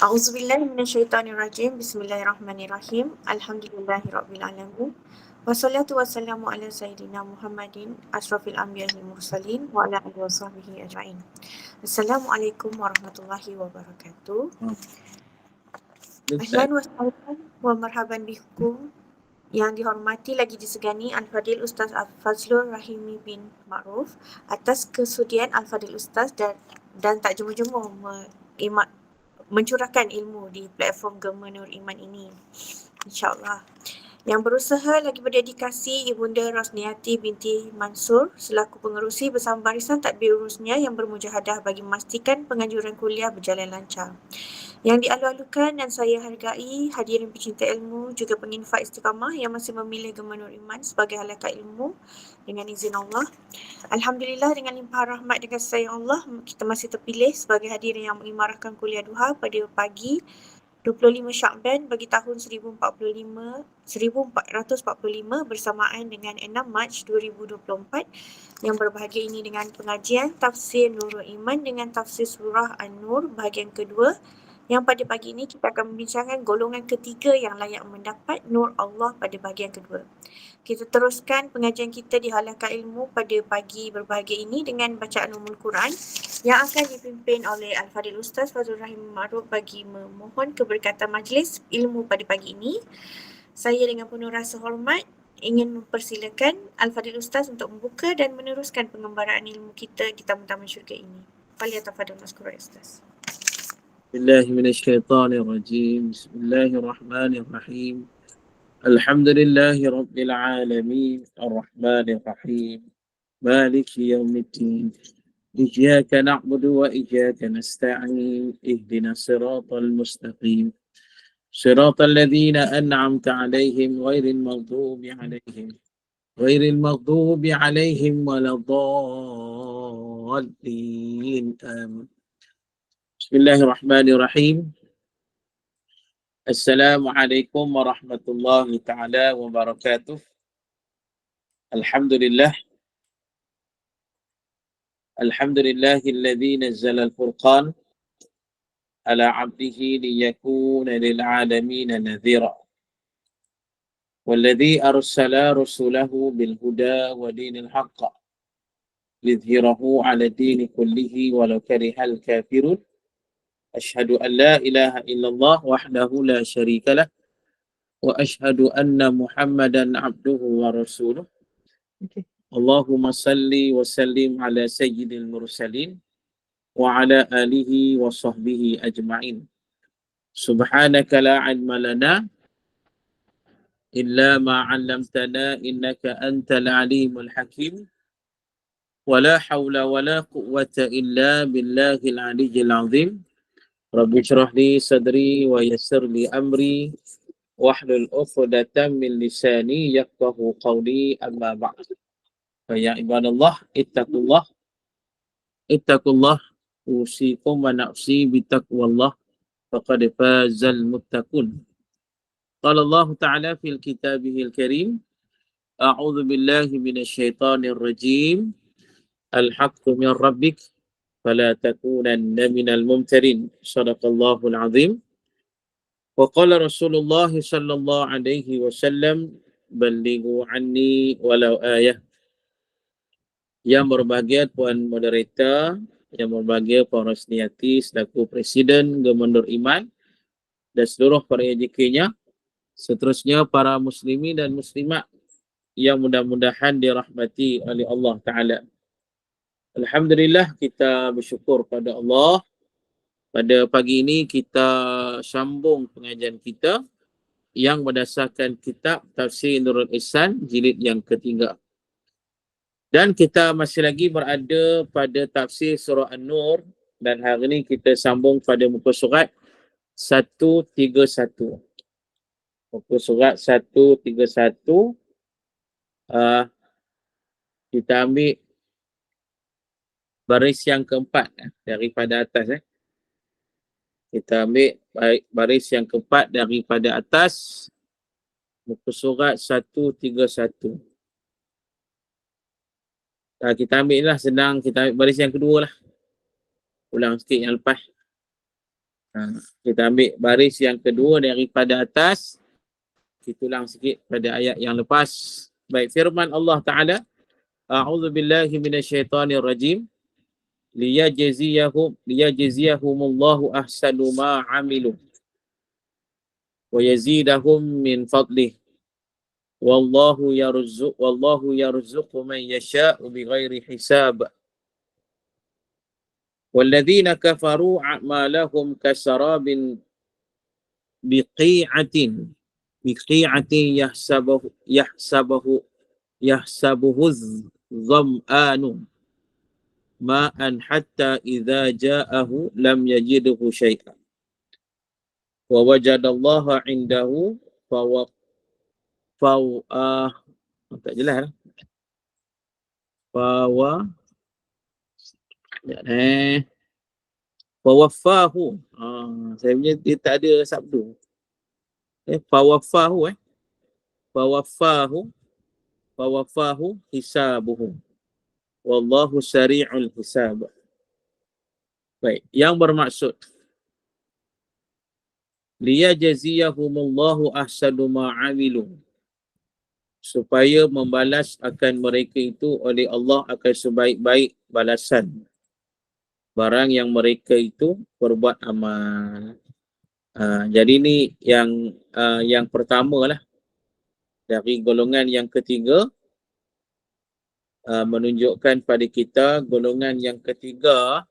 A'udzubillahi minasyaitonirrajim. Bismillahirrahmanirrahim. Alhamdulillahirabbil alamin. Wassalatu wassalamu ala sayyidina Muhammadin asyrafil anbiya'i wal mursalin wa ala alihi wasahbihi ajma'in. Assalamualaikum warahmatullahi wabarakatuh. Ahlan wa sahlan wa marhaban bikum. Yang dihormati lagi disegani Al-Fadil Ustaz Fazlur Rahimi bin Ma'ruf atas kesudian Al-Fadil Ustaz dan tak jemu-jemu mencurahkan ilmu di platform Gema Nur Iman ini, insyaAllah. Yang berusaha lagi berdedikasi Ibunda Rosniati binti Mansur selaku pengerusi bersama barisan tadbir urusnya yang bermujahadah bagi memastikan penganjuran kuliah berjalan lancar. Yang dialu-alukan dan saya hargai hadirin pecinta ilmu juga penginfak istiqamah yang masih memilih Gema Nur Iman sebagai halaqah ilmu dengan izin Allah. Alhamdulillah, dengan limpahan rahmat dan kasih sayang Allah, kita masih terpilih sebagai hadirin yang mengimarahkan kuliah duha pada pagi 25 Syakban bagi tahun 1445 bersamaan dengan 6 Mac 2024 yang berbahagia ini dengan pengajian tafsir Nurul Iman dengan tafsir surah An-Nur bahagian kedua, yang pada pagi ini kita akan membincangkan golongan ketiga yang layak mendapat Nur Allah pada bahagian kedua. Kita teruskan pengajian kita di halaqah ilmu pada pagi berbahagia ini dengan bacaan Ummul Quran yang akan dipimpin oleh Al-Fadil Ustaz Fazlur Rahim Ma'ruf bagi memohon keberkatan majlis ilmu pada pagi ini. Saya dengan penuh rasa hormat ingin mempersilakan Al-Fadil Ustaz untuk membuka dan meneruskan pengembaraan ilmu kita di tamu-tamu syurga ini. Falyatafadhal mashkura Ustaz. بالله من الشيطان الرجيم. بسم الله الرحمن الرحيم. الحمد لله رب العالمين الرحمن الرحيم مالك يوم الدين إياك نعبد وإياك نستعين اهدنا الصراط المستقيم صراط الذين أنعمت عليهم غير المغضوب عليهم ولا الضالين آمين. Bismillahirrahmanirrahim. Assalamualaikum warahmatullahi ta'ala wabarakatuh. Alhamdulillahilladzi nazzala al-furqan ala 'abdihi liyakuna lil'alamina nadhira. Walladzi arsala rasulahu bil huda wa dinil haqq lidhhirahu 'ala dini kullihi walau karihal kafirun. Asyhadu an la ilaha illallah wahdahu la syarikalah wa asyhadu anna Muhammadan abduhu wa rasuluh. Allahumma salli wa sallim ala sayyidil mursalin wa ala alihi wa sahbihi ajma'in. Subhanaka la ilma lana illa ma 'allamtana innaka antal alimul hakim. Wa la hawla wa la quwwata illa billahil aliyyil azim. Rabbi syrah li sadri wa yassir li amri wahlul 'uqdatam min lisani yafqahu qawli, amma ba'd. Fa ya ibadallah ittaqullah usikum wa nafsi bitaqwallah faqad fazal muttaqun. Qala Allah Ta'ala fil kitabihil karim, a'udzu billahi minasyaitonir rajim. Al-haqqu min rabbik fala takunanna minal mumtarin. Shadaqallahul azim. Wa qala Rasulullah sallallahu alaihi wasallam, ballighu anni walau ayah. Yang berbahagia Puan Moderator, yang berbahagia Puan Rosniati selaku Presiden Gema Nur Iman dan seluruh para AJK-nya, seterusnya para muslimin dan muslimat yang mudah-mudahan dirahmati oleh Allah Ta'ala. Alhamdulillah, kita bersyukur pada Allah. Pada pagi ini kita sambung pengajian kita yang berdasarkan kitab Tafsir Nurul Ihsan jilid yang ketiga. Dan kita masih lagi berada pada tafsir surah An-Nur dan hari ini kita sambung pada muka surat 131. Muka surat 131. Kita ambil baris yang keempat daripada atas. Kita ambil baris yang keempat daripada atas, muka surat 131. Kita ambil lah senang, kita ambil baris yang kedua lah. Ulang sikit yang lepas. Kita ambil baris yang kedua daripada atas. Kita ulang sikit pada ayat yang lepas. Baik, firman Allah Ta'ala, A'udzu billahi minasyaitonir rajim. Liyajziyahumullahu ahsanu ma 'amilu wa yazidahum min fadlih. Wallahu yarzuqu man yasha'u bighairi hisab. والذين كفروا أعمالهم كسراب بقيعة يحسبه الظمآن ماء حتى إذا جاءه لم يجده شيئا ووجد الله عنده tak jelas Fawaffahu. Saya punya dia tak ada sabdu. Fawaffahu Fawaffahu hisabuhu. Wallahu sari'ul hisab. Baik, yang bermaksud liyajziyahumullahu ahsanu ma 'amilu, supaya membalas akan mereka itu oleh Allah akan sebaik-baik balasan barang yang mereka itu berbuat amal. Jadi ni yang pertama lah dari golongan yang ketiga, menunjukkan pada kita golongan yang ketiga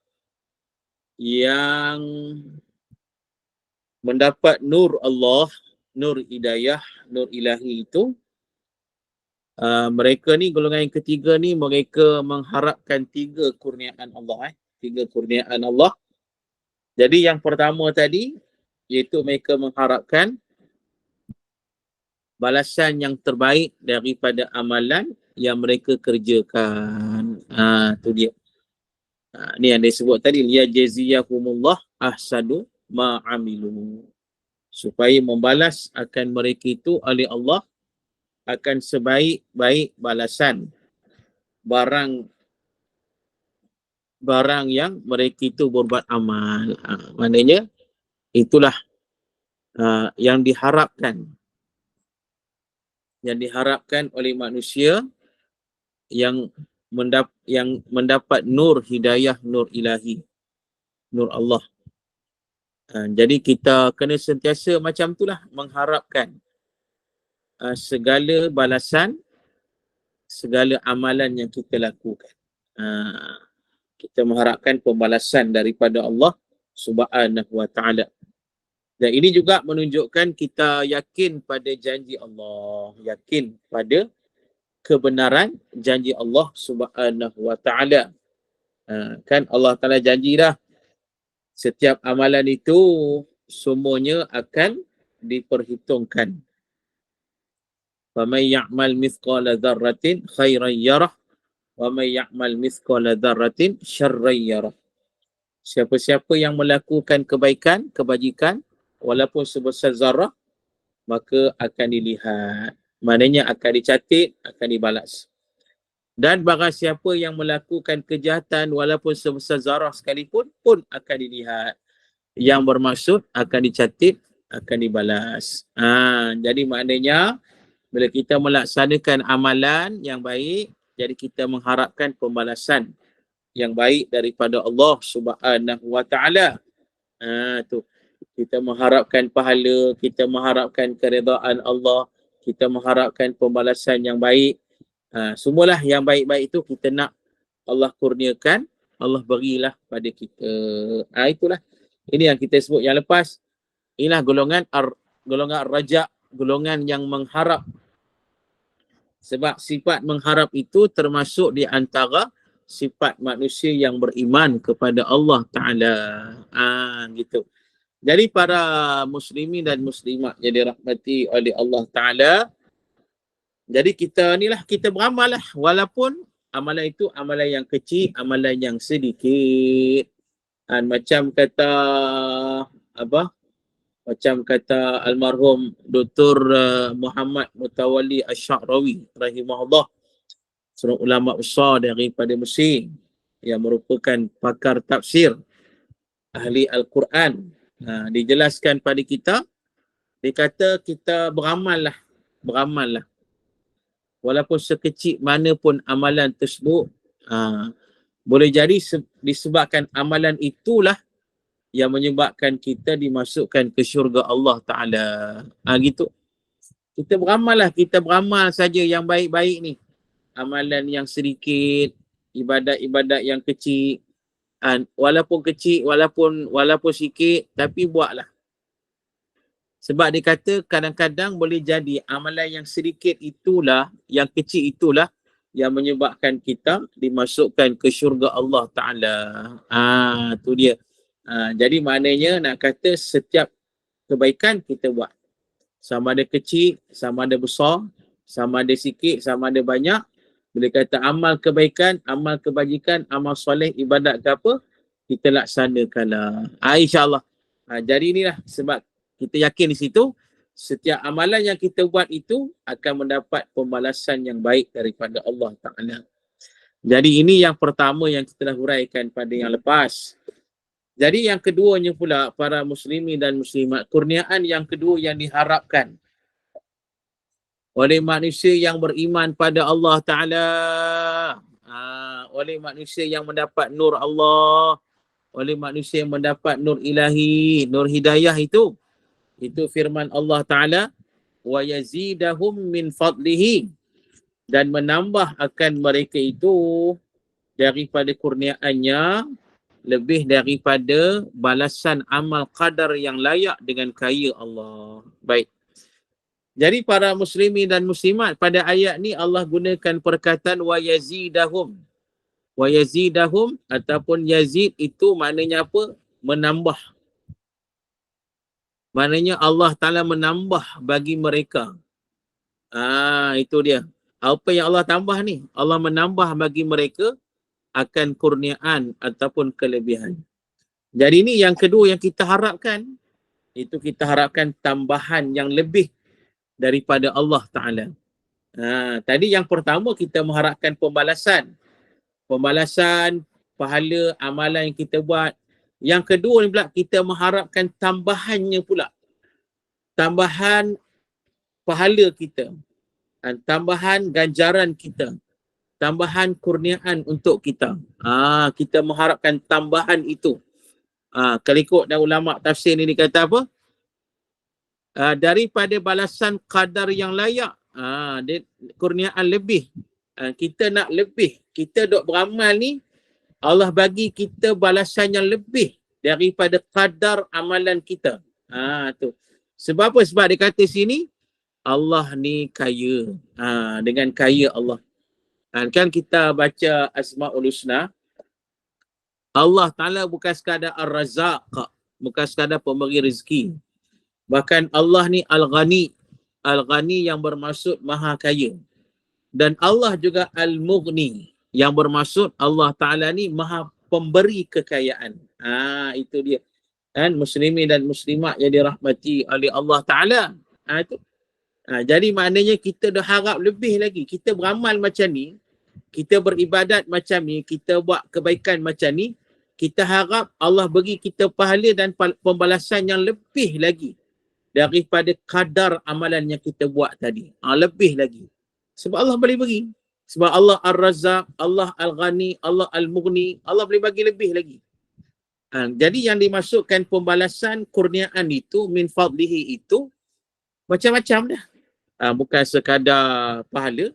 yang mendapat nur Allah, nur hidayah, nur ilahi itu. Mereka ni golongan yang ketiga ni mereka mengharapkan tiga kurniaan Allah. Tiga kurniaan Allah. Jadi yang pertama tadi iaitu mereka mengharapkan balasan yang terbaik daripada amalan yang mereka kerjakan. Tu dia. Ni yang disebut tadi, liyajziyahumullah ahsanu ma 'amilu, supaya membalas akan mereka itu oleh Allah akan sebaik-baik balasan barang yang mereka itu berbuat amal. Maknanya itulah yang diharapkan oleh manusia yang mendapat nur hidayah, nur ilahi, nur Allah. Jadi kita kena sentiasa macam itulah, mengharapkan segala balasan, segala amalan yang kita lakukan. Kita mengharapkan pembalasan daripada Allah Subhanahu wa ta'ala. Dan ini juga menunjukkan kita yakin pada janji Allah, yakin pada kebenaran janji Allah Subhanahu wa ta'ala. Kan Allah Ta'ala janji dah, setiap amalan itu semuanya akan diperhitungkan. Faman ya'mal mithqala dzarratin khairan yarah wa may ya'mal mithqala dzarratin syarran yarah. Siapa-siapa yang melakukan kebaikan, kebajikan walaupun sebesar zarah, maka akan dilihat. Maknanya akan dicatat, akan dibalas. Dan barang siapa yang melakukan kejahatan walaupun sebesar zarah sekalipun pun akan dilihat. Yang bermaksud akan dicatat, akan dibalas. Jadi maknanya bila kita melaksanakan amalan yang baik, jadi kita mengharapkan pembalasan yang baik daripada Allah Subhanahu wa ta'ala. Tu. Kita mengharapkan pahala, kita mengharapkan keredaan Allah, kita mengharapkan pembalasan yang baik. Semualah yang baik-baik itu kita nak Allah kurniakan, Allah berilah pada kita. Itulah. Ini yang kita sebut yang lepas. Inilah golongan ar-raja, golongan yang mengharap. Sebab sifat mengharap itu termasuk di antara sifat manusia yang beriman kepada Allah Ta'ala. Gitu. Jadi para muslimin dan muslimat yang dirahmati oleh Allah Ta'ala, jadi kita beramal lah, walaupun amalan itu amalan yang kecil, amalan yang sedikit. Macam kata almarhum Dr. Muhammad Mutawalli Asy-Sya'rawi rahimahullah, seorang ulama besar daripada Mesir yang merupakan pakar tafsir, ahli Al-Quran, Dijelaskan pada kita, dia kata kita beramal lah. Walaupun sekecil mana pun amalan tersebut, boleh jadi disebabkan amalan itulah yang menyebabkan kita dimasukkan ke syurga Allah Ta'ala. Gitu. Kita beramal saja yang baik-baik ni. Amalan yang sedikit, ibadat-ibadat yang kecil. Walaupun kecil, walaupun sikit, tapi buatlah. Sebab dia kata kadang-kadang boleh jadi amalan yang sedikit itulah, yang kecil itulah yang menyebabkan kita dimasukkan ke syurga Allah Ta'ala. Tu dia. Jadi maknanya nak kata setiap kebaikan kita buat. Sama ada kecil, sama ada besar, sama ada sikit, sama ada banyak. Bila kata amal kebaikan, amal kebajikan, amal soleh, ibadat ke apa, kita laksanakanlah. InsyaAllah. Jadi inilah sebab kita yakin di situ, setiap amalan yang kita buat itu akan mendapat pembalasan yang baik daripada Allah Ta'ala. Jadi ini yang pertama yang kita dah huraikan pada yang lepas. Jadi yang keduanya pula, para muslimin dan muslimat, kurniaan yang kedua yang diharapkan oleh manusia yang beriman pada Allah Ta'ala, oleh manusia yang mendapat nur Allah, oleh manusia yang mendapat nur ilahi, nur hidayah itu firman Allah Ta'ala, wa yazidahum min fadlihi, dan menambah akan mereka itu daripada kurniaannya lebih daripada balasan amal qadar yang layak dengan kaya Allah. Baik. Jadi para muslimin dan muslimat, pada ayat ni Allah gunakan perkataan wa yazidahum. Wa yazidahum ataupun yazid itu maknanya apa? Menambah. Maknanya Allah Ta'ala menambah bagi mereka. Itu dia. Apa yang Allah tambah ni? Allah menambah bagi mereka akan kurniaan ataupun kelebihan. Jadi ini yang kedua yang kita harapkan. Itu kita harapkan tambahan yang lebih daripada Allah Ta'ala. Tadi yang pertama kita mengharapkan pembalasan. Pembalasan, pahala, amalan yang kita buat. Yang kedua ni pula kita mengharapkan tambahannya pula. Tambahan pahala kita. Tambahan ganjaran kita. Tambahan kurniaan untuk kita. Kita mengharapkan tambahan itu. Kalau ikut dan ulama tafsir ni dikata apa? Daripada balasan qadar yang layak. Kurniaan lebih. Kita nak lebih. Kita duk beramal ni, Allah bagi kita balasan yang lebih daripada qadar amalan kita. Tu. Sebab apa? Sebab dia kata sini, Allah ni kaya. Dengan kaya Allah. Kan kita baca Asma'ul Husna, Allah Ta'ala bukan sekadar Ar-Razaq, bukan sekadar pemberi rezeki. Bahkan Allah ni Al-Ghani. Al-Ghani yang bermaksud maha kaya. Dan Allah juga Al-Mughni, yang bermaksud Allah Ta'ala ni maha pemberi kekayaan. Itu dia. Dan muslimin dan muslimat yang dirahmati oleh Allah Ta'ala. Itu. Jadi maknanya kita dah harap lebih lagi. Kita beramal macam ni, kita beribadat macam ni, kita buat kebaikan macam ni, kita harap Allah bagi kita pahala dan pembalasan yang lebih lagi daripada kadar amalan yang kita buat tadi. Lebih lagi. Sebab Allah boleh bagi. Sebab Allah Ar-Razzaq, Allah Al-Ghani, Allah Al-Mughni, Allah boleh bagi lebih lagi. Jadi yang dimasukkan pembalasan kurniaan itu, min fadlihi itu, macam-macam dah. Bukan sekadar pahala,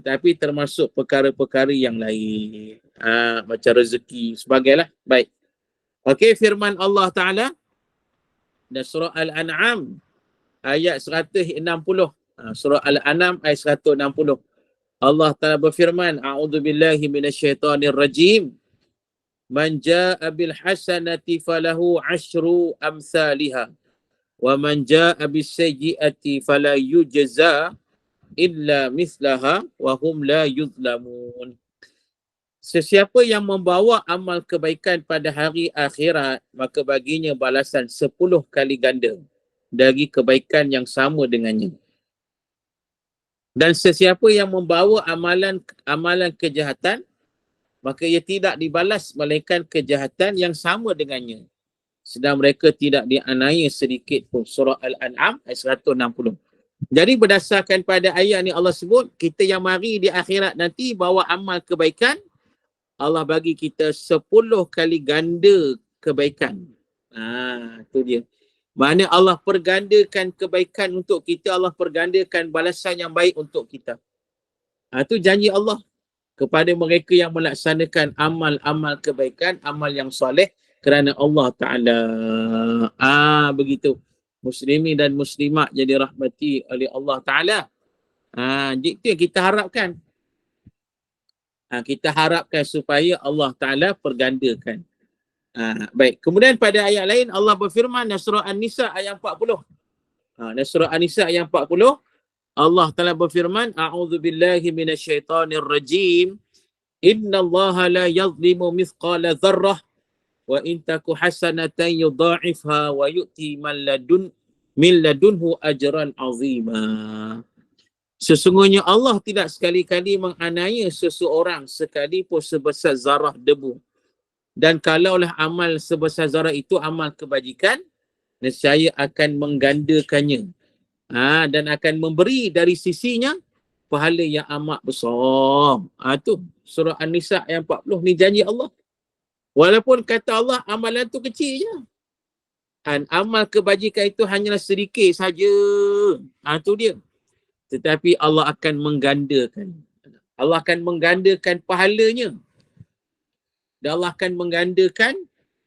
tapi termasuk perkara-perkara yang lain. Macam rezeki, sebagailah. Baik. Okey, firman Allah Ta'ala dan surah Al-An'am ayat 160. Surah Al-An'am ayat 160. Allah Ta'ala berfirman, A'udzubillahi minasyaitanirrajim. Man ja'a bil hasanati falahu 'asyru amsalihha. Wa man ja'a bis sayyi'ati fala yujza illa mislaha wa hum la yuzlamun. Sesiapa yang membawa amal kebaikan pada hari akhirat, maka baginya balasan 10 kali ganda dari kebaikan yang sama dengannya. Dan sesiapa yang membawa amalan kejahatan, maka ia tidak dibalas melainkan kejahatan yang sama dengannya. sedang mereka tidak dianiaya sedikit pun. Surah Al-An'am ayat 160. Jadi berdasarkan pada ayat ni Allah sebut, kita yang mari di akhirat nanti bawa amal kebaikan, Allah bagi kita 10 kali ganda kebaikan. Tu dia. Mana Allah pergandakan kebaikan untuk kita, Allah pergandakan balasan yang baik untuk kita. Tu janji Allah kepada mereka yang melaksanakan amal-amal kebaikan, amal yang soleh kerana Allah Ta'ala. Begitu. Muslimin dan muslimat jadi rahmati oleh Allah Ta'ala. Itu yang kita harapkan. Kita harapkan supaya Allah Ta'ala pergandakan. Baik. Kemudian pada ayat lain Allah berfirman dalam surah An-Nisa ayat 40. Dalam surah An-Nisa ayat 40 Allah Ta'ala berfirman, A'udzubillahi minasyaitanir rajim. Innallaha la yazlimu mithqala dzarrah wa in taku hasanatan yudha'ifha wa yu'ti min ladunhu ajran azima. Sesungguhnya Allah tidak sekali-kali menganiaya seseorang sekalipun sebesar zarah debu. Dan kalaulah amal sebesar zarah itu amal kebajikan, nescaya akan menggandakannya. Dan akan memberi dari sisinya pahala yang amat besar. Tu surah An-Nisa ayat 40 ni janji Allah. Walaupun kata Allah amalan tu kecil je. Amal kebajikan itu hanyalah sedikit saja. Tu dia. Tetapi Allah akan menggandakan. Allah akan menggandakan pahalanya. Dan Allah akan menggandakan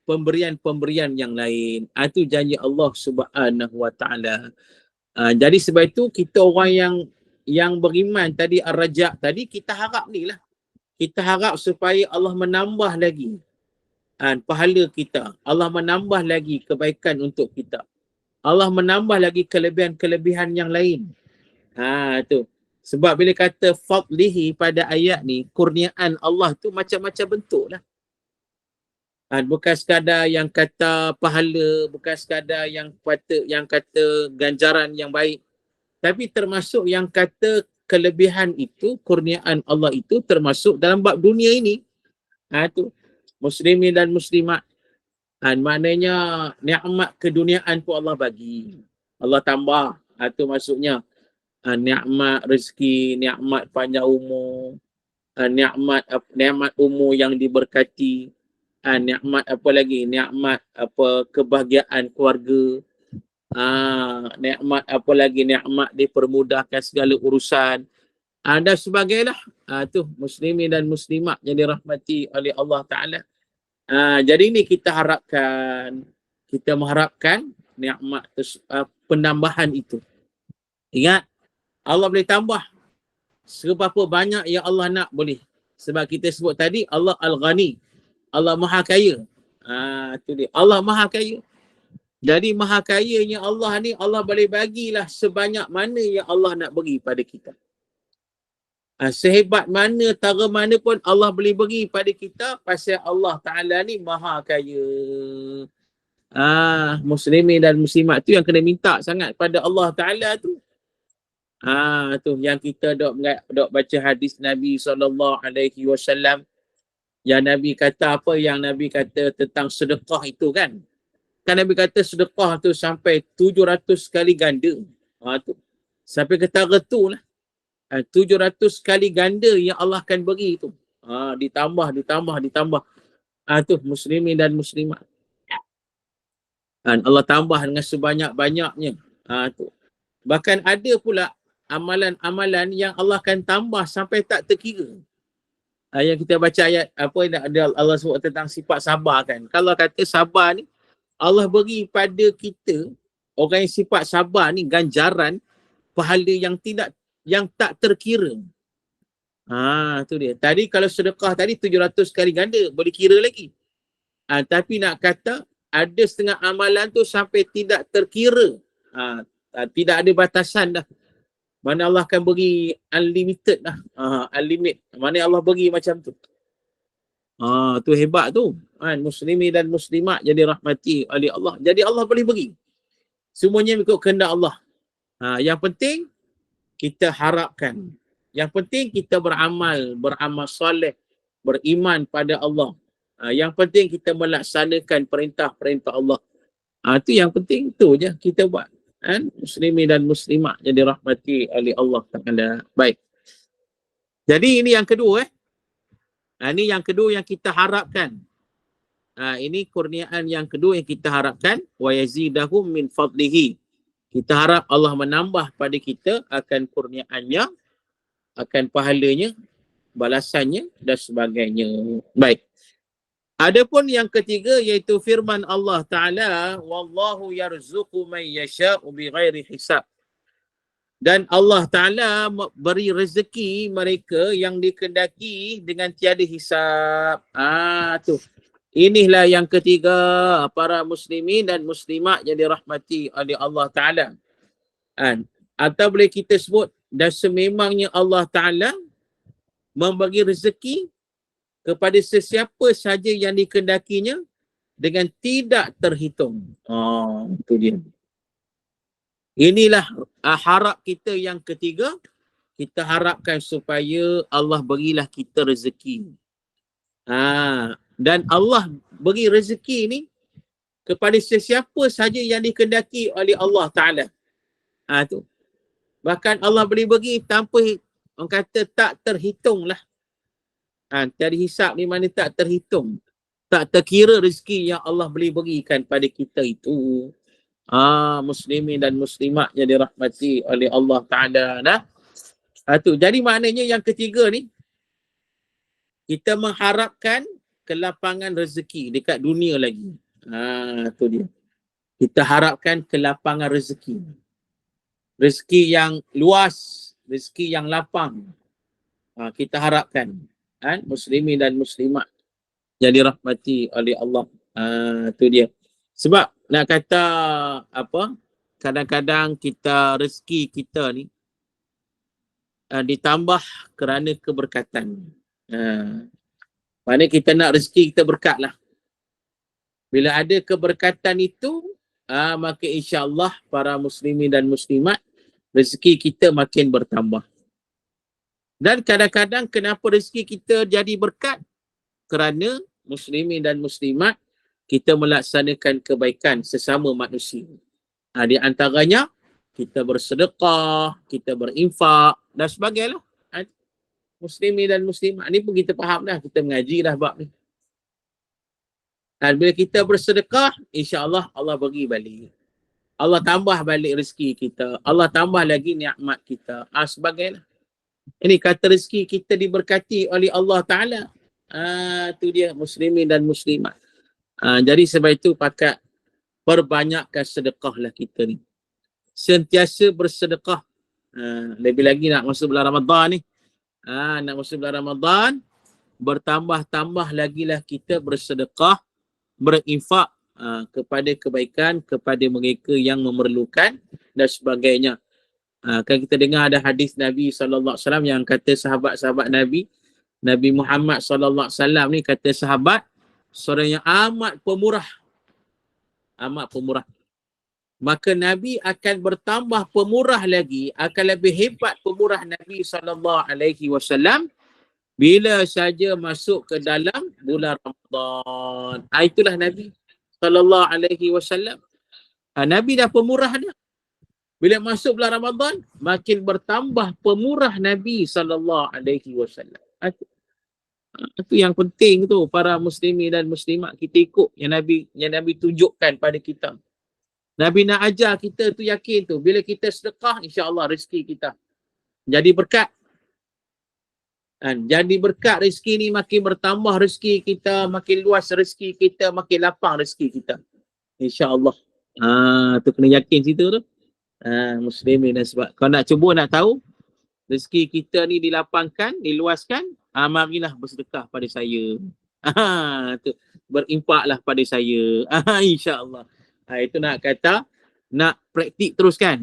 pemberian-pemberian yang lain. Itu janji Allah Subhanahu Wa Taala. Jadi sebab itu kita orang yang beriman tadi Ar-Raja' tadi, kita harap ni lah. Kita harap supaya Allah menambah lagi pahala kita. Allah menambah lagi kebaikan untuk kita. Allah menambah lagi kelebihan-kelebihan yang lain. Tu. Sebab bila kata fadlihi pada ayat ni, kurniaan Allah tu macam-macam bentuk lah. Bukan sekadar yang kata pahala, bukan sekadar yang kata ganjaran yang baik. Tapi termasuk yang kata kelebihan itu, kurniaan Allah itu termasuk dalam bab dunia ini. Tu. Muslimin dan muslimat. Maknanya nikmat keduniaan pun Allah bagi. Allah tambah. Itu maksudnya nikmat rezeki, nikmat panjang umur, nikmat umur yang diberkati, nikmat apa lagi? Nikmat kebahagiaan keluarga. Nikmat apa lagi? Nikmat dipermudahkan segala urusan. Dan sebagainya. Tu muslimin dan muslimat yang dirahmati oleh Allah Ta'ala. Jadi ini kita mengharapkan nikmat penambahan itu. Ingat, Allah boleh tambah seberapa banyak yang Allah nak, boleh. Sebab kita sebut tadi Allah Al-Ghani, Allah Maha Kaya. Itu dia. Allah Maha Kaya. Jadi Maha Kayanya Allah ni, Allah boleh bagilah sebanyak mana yang Allah nak bagi pada kita. Sehebat mana, tara mana pun Allah boleh bagi pada kita, pasal Allah Ta'ala ni Maha Kaya. Muslimin dan muslimat tu yang kena minta sangat pada Allah Ta'ala tu. Tu yang kita dok baca hadis Nabi SAW. Yang Nabi kata apa? Yang Nabi kata tentang sedekah itu kan? Kan Nabi kata sedekah tu sampai 700 kali ganda. Tu. Sampai ke tara tu lah. 700 kali ganda yang Allah akan beri tu. Ditambah. Tu muslimin dan muslimat. Allah tambah dengan sebanyak-banyaknya. Tu. Bahkan ada pula amalan-amalan yang Allah akan tambah sampai tak terkira. Yang kita baca ayat apa yang Allah sebut tentang sifat sabar kan. Kalau kata sabar ni, Allah beri pada kita, orang yang sifat sabar ni, ganjaran pahala yang tak terkira. Tu dia. Tadi kalau sedekah tadi 700 kali ganda, boleh kira lagi. Tapi nak kata ada setengah amalan tu sampai tidak terkira. Tidak ada batasan dah. Mana Allah akan beri unlimited dah. Unlimited. Mana Allah beri macam tu. Tu hebat tu. Muslimin dan muslimat jadi rahmati oleh Allah. Jadi Allah boleh beri. Semuanya ikut kehendak Allah. Yang penting kita harapkan. Yang penting kita beramal soleh, beriman pada Allah. Yang penting kita melaksanakan perintah-perintah Allah. Itu yang penting, tu je kita buat. Kan? Muslimin dan muslimat yang dirahmati oleh Allah Ta'ala. Baik. Jadi ini yang kedua. Ini yang kedua yang kita harapkan. Ini kurniaan yang kedua yang kita harapkan. Wa yazidahum min fadlihi. Kita harap Allah menambah pada kita akan kurniaannya, akan pahalanya, balasannya dan sebagainya. Baik. Adapun yang ketiga iaitu firman Allah Ta'ala, wallahu yarzuqu man yasha'u bighairi hisab. Dan Allah Ta'ala beri rezeki mereka yang dikehendaki dengan tiada hisab. Tu. Inilah yang ketiga, para muslimin dan muslimat yang dirahmati oleh Allah Ta'ala. Atau boleh kita sebut, dan sememangnya Allah Ta'ala membagi rezeki kepada sesiapa saja yang dikehendakinya dengan tidak terhitung. Itu dia. Inilah harap kita yang ketiga. Kita harapkan supaya Allah berilah kita rezeki. Dan Allah beri rezeki ni kepada sesiapa saja yang dikehendaki oleh Allah Ta'ala. Tu. Bahkan Allah boleh bagi tanpa, orang kata tak terhitung lah. Tiada hisap ni mana tak terhitung. Tak terkira rezeki yang Allah boleh berikan pada kita itu. Muslimin dan muslimat yang dirahmati oleh Allah Ta'ala. Tu. Jadi maknanya yang ketiga ni, kita mengharapkan kelapangan rezeki dekat dunia lagi. Tu dia. Kita harapkan kelapangan rezeki. Rezeki yang luas, rezeki yang lapang. Kita harapkan. Muslimin dan muslimat yang dirahmati oleh Allah. Tu dia. Sebab nak kata apa, kadang-kadang kita rezeki kita ni ditambah kerana keberkatan. Maknanya kita nak rezeki kita berkat lah. Bila ada keberkatan itu, maka insya-Allah para muslimin dan muslimat, rezeki kita makin bertambah. Dan kadang-kadang kenapa rezeki kita jadi berkat? Kerana muslimin dan muslimat kita melaksanakan kebaikan sesama manusia. Di antaranya kita bersedekah, kita berinfak dan sebagainya. Muslimin dan muslimat ni pun kita faham dah, kita mengaji dah bab ni. Dan bila kita bersedekah, insya-Allah Allah bagi balik. Allah tambah balik rezeki kita. Allah tambah lagi nikmat kita. Sebagainya. Ini kata rezeki kita diberkati oleh Allah Ta'ala. Tu dia, muslimin dan muslimat. Jadi sebab itu pakat perbanyakkan sedekah lah kita ni. Sentiasa bersedekah. Lebih lagi nak masuk bulan Ramadan ni. Nak masuk bulan Ramadan, bertambah-tambah lagi lah kita bersedekah, berinfak kepada kebaikan, kepada mereka yang memerlukan dan sebagainya. Kan kita dengar ada hadis Nabi SAW yang kata sahabat-sahabat Nabi Muhammad SAW ni kata sahabat, seorang yang amat pemurah. Maka Nabi akan bertambah pemurah lagi, akan lebih hebat pemurah Nabi SAW bila saja masuk ke dalam bulan Ramadan. Itulah Nabi SAW. Nabi dah pemurah dah. Bila masuk bulan Ramadan, makin bertambah pemurah Nabi SAW. Itu yang penting tu, para muslimin dan muslimat, kita ikut yang Nabi tunjukkan pada kita. Nabi nak ajar kita tu yakin tu, bila kita sedekah, insya-Allah rezeki kita jadi berkat. Jadi berkat rezeki ni, makin bertambah rezeki kita, makin luas rezeki kita, makin lapang rezeki kita. InsyaAllah. Tu kena yakin situ tu. Muslimin dan sebab. Kalau nak cuba nak tahu, rezeki kita ni dilapangkan, diluaskan, marilah bersedekah pada saya. Tu. Berimpaklah pada saya. InsyaAllah. Itu nak kata, nak praktik terus kan.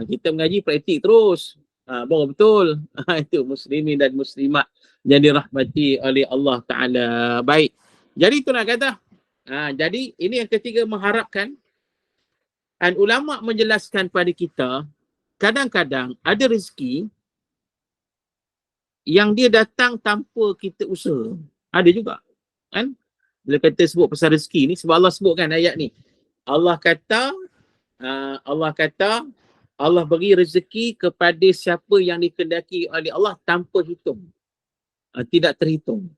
Kita mengaji praktik terus. Baru betul. Itu muslimin dan muslimat yang dirahmati oleh Allah Ta'ala. Baik. Jadi itu nak kata. Jadi ini yang ketiga, mengharapkan. Dan ulama menjelaskan pada kita, kadang-kadang ada rezeki yang dia datang tanpa kita usaha. Ada juga. Kan? Bila kita sebut pasal rezeki ni, sebab Allah sebutkan ayat ni. Allah kata Allah beri rezeki kepada siapa yang dikehendaki oleh Allah tanpa hitung. Tidak terhitung.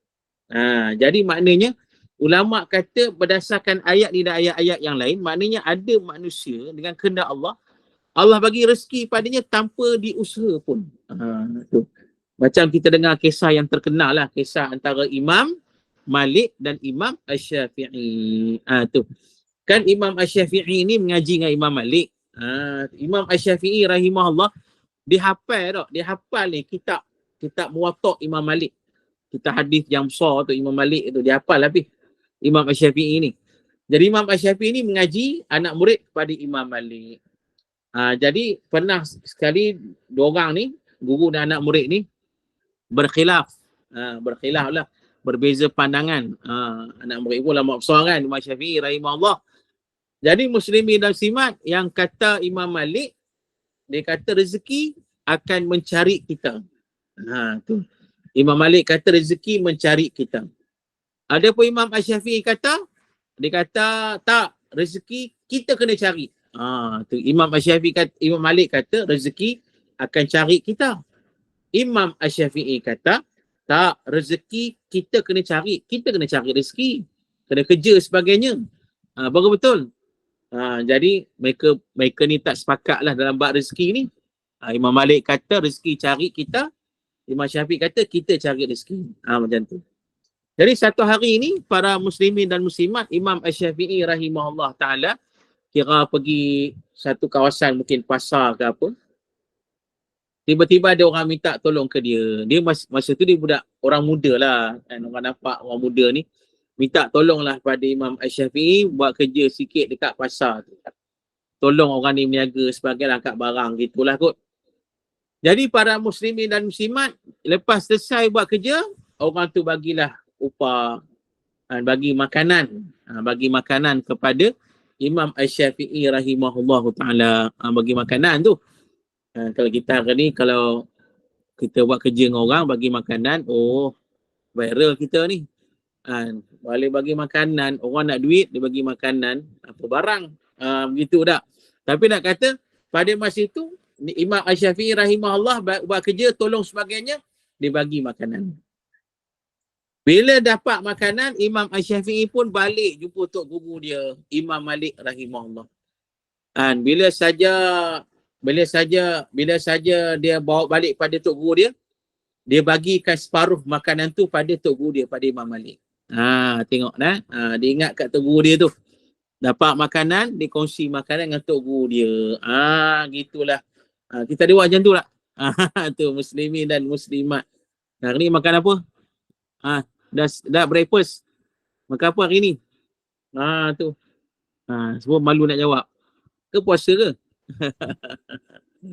Jadi maknanya ulama kata berdasarkan ayat ni dan ayat-ayat yang lain, maknanya ada manusia dengan kehendak Allah, Allah bagi rezeki padanya tanpa diusaha pun. Tu. Macam kita dengar kisah yang terkenal lah, kisah antara Imam Malik dan Imam Asy-Syafi'i. Tu. Kan Imam Asy-Syafi'i ni mengaji dengan Imam Malik. Imam Asy-Syafi'i rahimahullah, dia hafal ni kitab Muwatta' Imam Malik. Kita hadis yang besar tu Imam Malik tu dia hafal habis Imam Asy-Syafi'i ni. Jadi Imam Asy-Syafi'i ni mengaji anak murid kepada Imam Malik. Jadi pernah sekali dua orang ni, guru dan anak murid ni berkhilaf. Berkhilaf lah, berbeza pandangan. Anak murid pun lama besar kan, Imam Syafi'i rahimahullah. Jadi muslimin dan muslimat yang kata Imam Malik, dia kata rezeki akan mencari kita. Tu. Imam Malik kata rezeki mencari kita. Adapun Imam Asy-Syafi'i kata, dia kata tak, rezeki kita kena cari. Tu Imam Asy-Syafi'i kata, Imam Malik kata rezeki akan cari kita. Imam Asy-Syafi'i kata tak, rezeki kita kena cari rezeki. Kena kerja sebagainya. Baru betul. Jadi mereka ni tak sepakat lah dalam bab rezeki ni. Imam Malik kata rezeki cari kita, Imam Syafi'i kata kita cari rezeki. Macam tu. Jadi satu hari ni para muslimin dan muslimat, Imam Asy-Syafi'i rahimahullah ta'ala kira pergi satu kawasan mungkin pasar ke apa. Tiba-tiba ada orang minta tolong ke dia. Dia masa tu dia budak orang muda lah. Kan? Orang nampak orang muda ni minta tolonglah pada Imam Asy-Syafi'i buat kerja sikit dekat pasar tu. Tolong orang ni meniaga sebagai angkat barang gitulah kot. Jadi para muslimin dan muslimat lepas selesai buat kerja, orang tu bagilah upah, bagi makanan kepada Imam Asy-Syafi'i rahimahullahu ta'ala. Bagi makanan tu. Kalau kita hari ni, kalau kita buat kerja dengan orang bagi makanan, viral kita ni. Boleh bagi makanan, orang nak duit, dia bagi makanan, apa barang. Begitu tak? Tapi nak kata, pada masa itu, Imam Asy-Syafi'i rahimahullah buat kerja, tolong sebagainya, dia bagi makanan. Bila dapat makanan, Imam Asy-Syafi'i pun balik jumpa tok guru dia, Imam Malik rahimahullah. Bila saja dia bawa balik pada tok guru dia bagikan separuh makanan tu pada tok guru dia, pada Imam Malik. Tengok nah. Dia ingat kat tok guru dia tu. Dapat makanan, dia kongsi makanan dengan tok guru dia. Gitulah. Kita ada buat macam tu tak? Tu muslimin dan muslimat. Hari ni makan apa? Dah breakfast. Makan apa hari ni? Tu. Semua malu nak jawab. Ke puasa ke?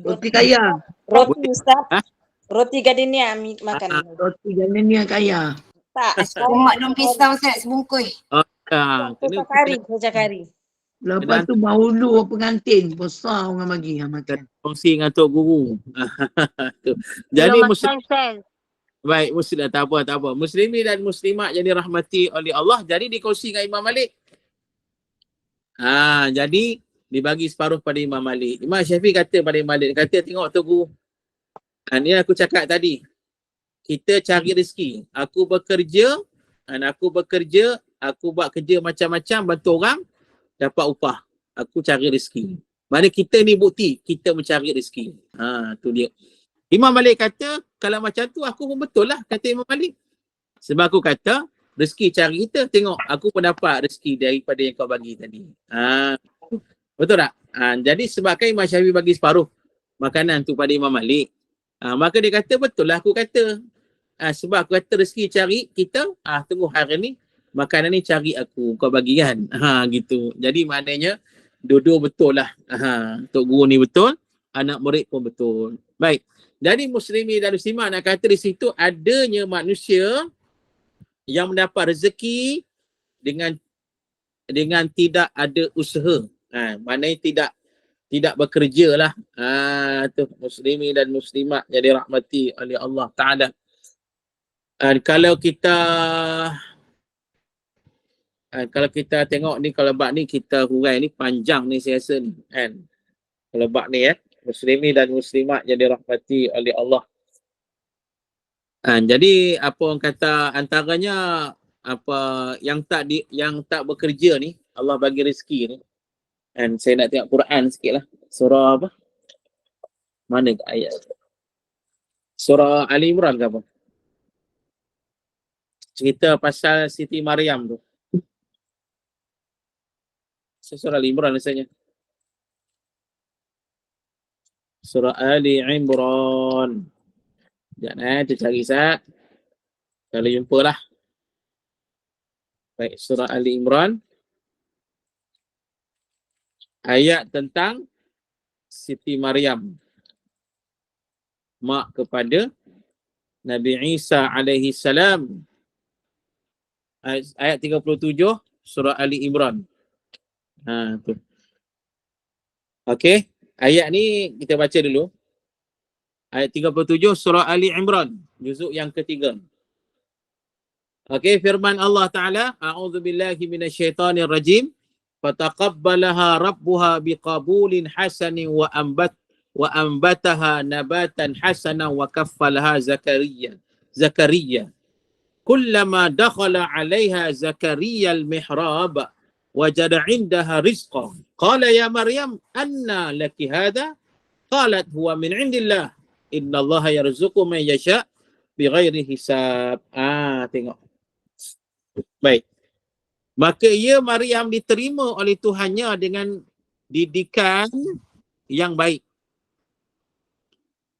Roti kaya. Roti Ustaz. Roti gardenia makan. Roti gardenia kaya. Tak. Mak dong pisau Ustaz sebungkus. Kocak kari. Lepas tu bahulu pengantin besar orang bagi makan. Kongsi dengan tok guru. Jadi baik, muslim tak apa. Muslimin dan muslimat yang dirahmati oleh Allah, jadi dikongsi dengan Imam Malik. Jadi dibagi separuh pada Imam Malik. Imam Syafi'i kata pada Imam Malik, kata tengok tok guru. Ni aku cakap tadi. Kita cari rezeki. Aku bekerja, aku buat kerja macam-macam, bantu orang, dapat upah. Aku cari rezeki. Mana kita ni bukti, kita mencari rezeki. Tu dia. Imam Malik kata, kalau macam tu aku pun betul lah, kata Imam Malik. Sebab aku kata, rezeki cari kita, tengok aku pun dapat rezeki daripada yang kau bagi tadi. Betul tak? Jadi sebabkan Imam Syafi'i bagi separuh makanan tu pada Imam Malik, maka dia kata, betul lah aku kata. Sebab aku kata rezeki cari kita, tunggu hari ni, makanan ni cari aku, kau bagi kan. Gitu. Jadi maknanya, dua-dua betul lah. Tok guru ni betul, anak murid pun betul. Baik. Jadi muslimin dan muslimat nak kata di situ adanya manusia yang mendapat rezeki dengan tidak ada usaha. Maknanya tidak bekerja lah. Tu muslimin dan muslimat yang dirahmati oleh Allah Ta'ala. Kalau kita Kalau kita tengok ni, kalau bab ni kita hurai ni panjang ni saya rasa ni kan. Kalau bab ni muslimin dan muslimat yang dirahmati oleh Allah. Jadi apa orang kata, antaranya apa yang tak bekerja ni, Allah bagi rezeki ni. Dan saya nak tengok Quran sikit lah. Surah apa? Mana ayat? Surah Ali Imran ke apa? Cerita pasal Siti Maryam tu. Surah Ali Imran rasanya. Surah Ali Imran. Jangan kita cari sat. Kalau jumpalah. Baik, surah Ali Imran. Ayat tentang Siti Maryam, mak kepada Nabi Isa alaihi salam. Ayat 37 surah Ali Imran. Tu. Okey, ayat ni kita baca dulu. Ayat 37 surah Ali Imran, juzuk yang ketiga. Okey, firman Allah Taala, a'udzubillahi minasyaitonir rajim. Fataqabbalaha rabbuha biqabulin hasanin wa ambataha nabatan hasanan wa kaffalaha Zakaria. Kullama dakhala 'alaiha Zakaria al-mihrab wajada 'indaha rizqan. Qala ya Maryam, anna laki hadha? Qalat huwa min 'indillah. Innallaha yarzuqu man yasha' bighairi hisab. Tengok. Baik. Maka ia Maryam diterima oleh Tuhannya dengan didikan yang baik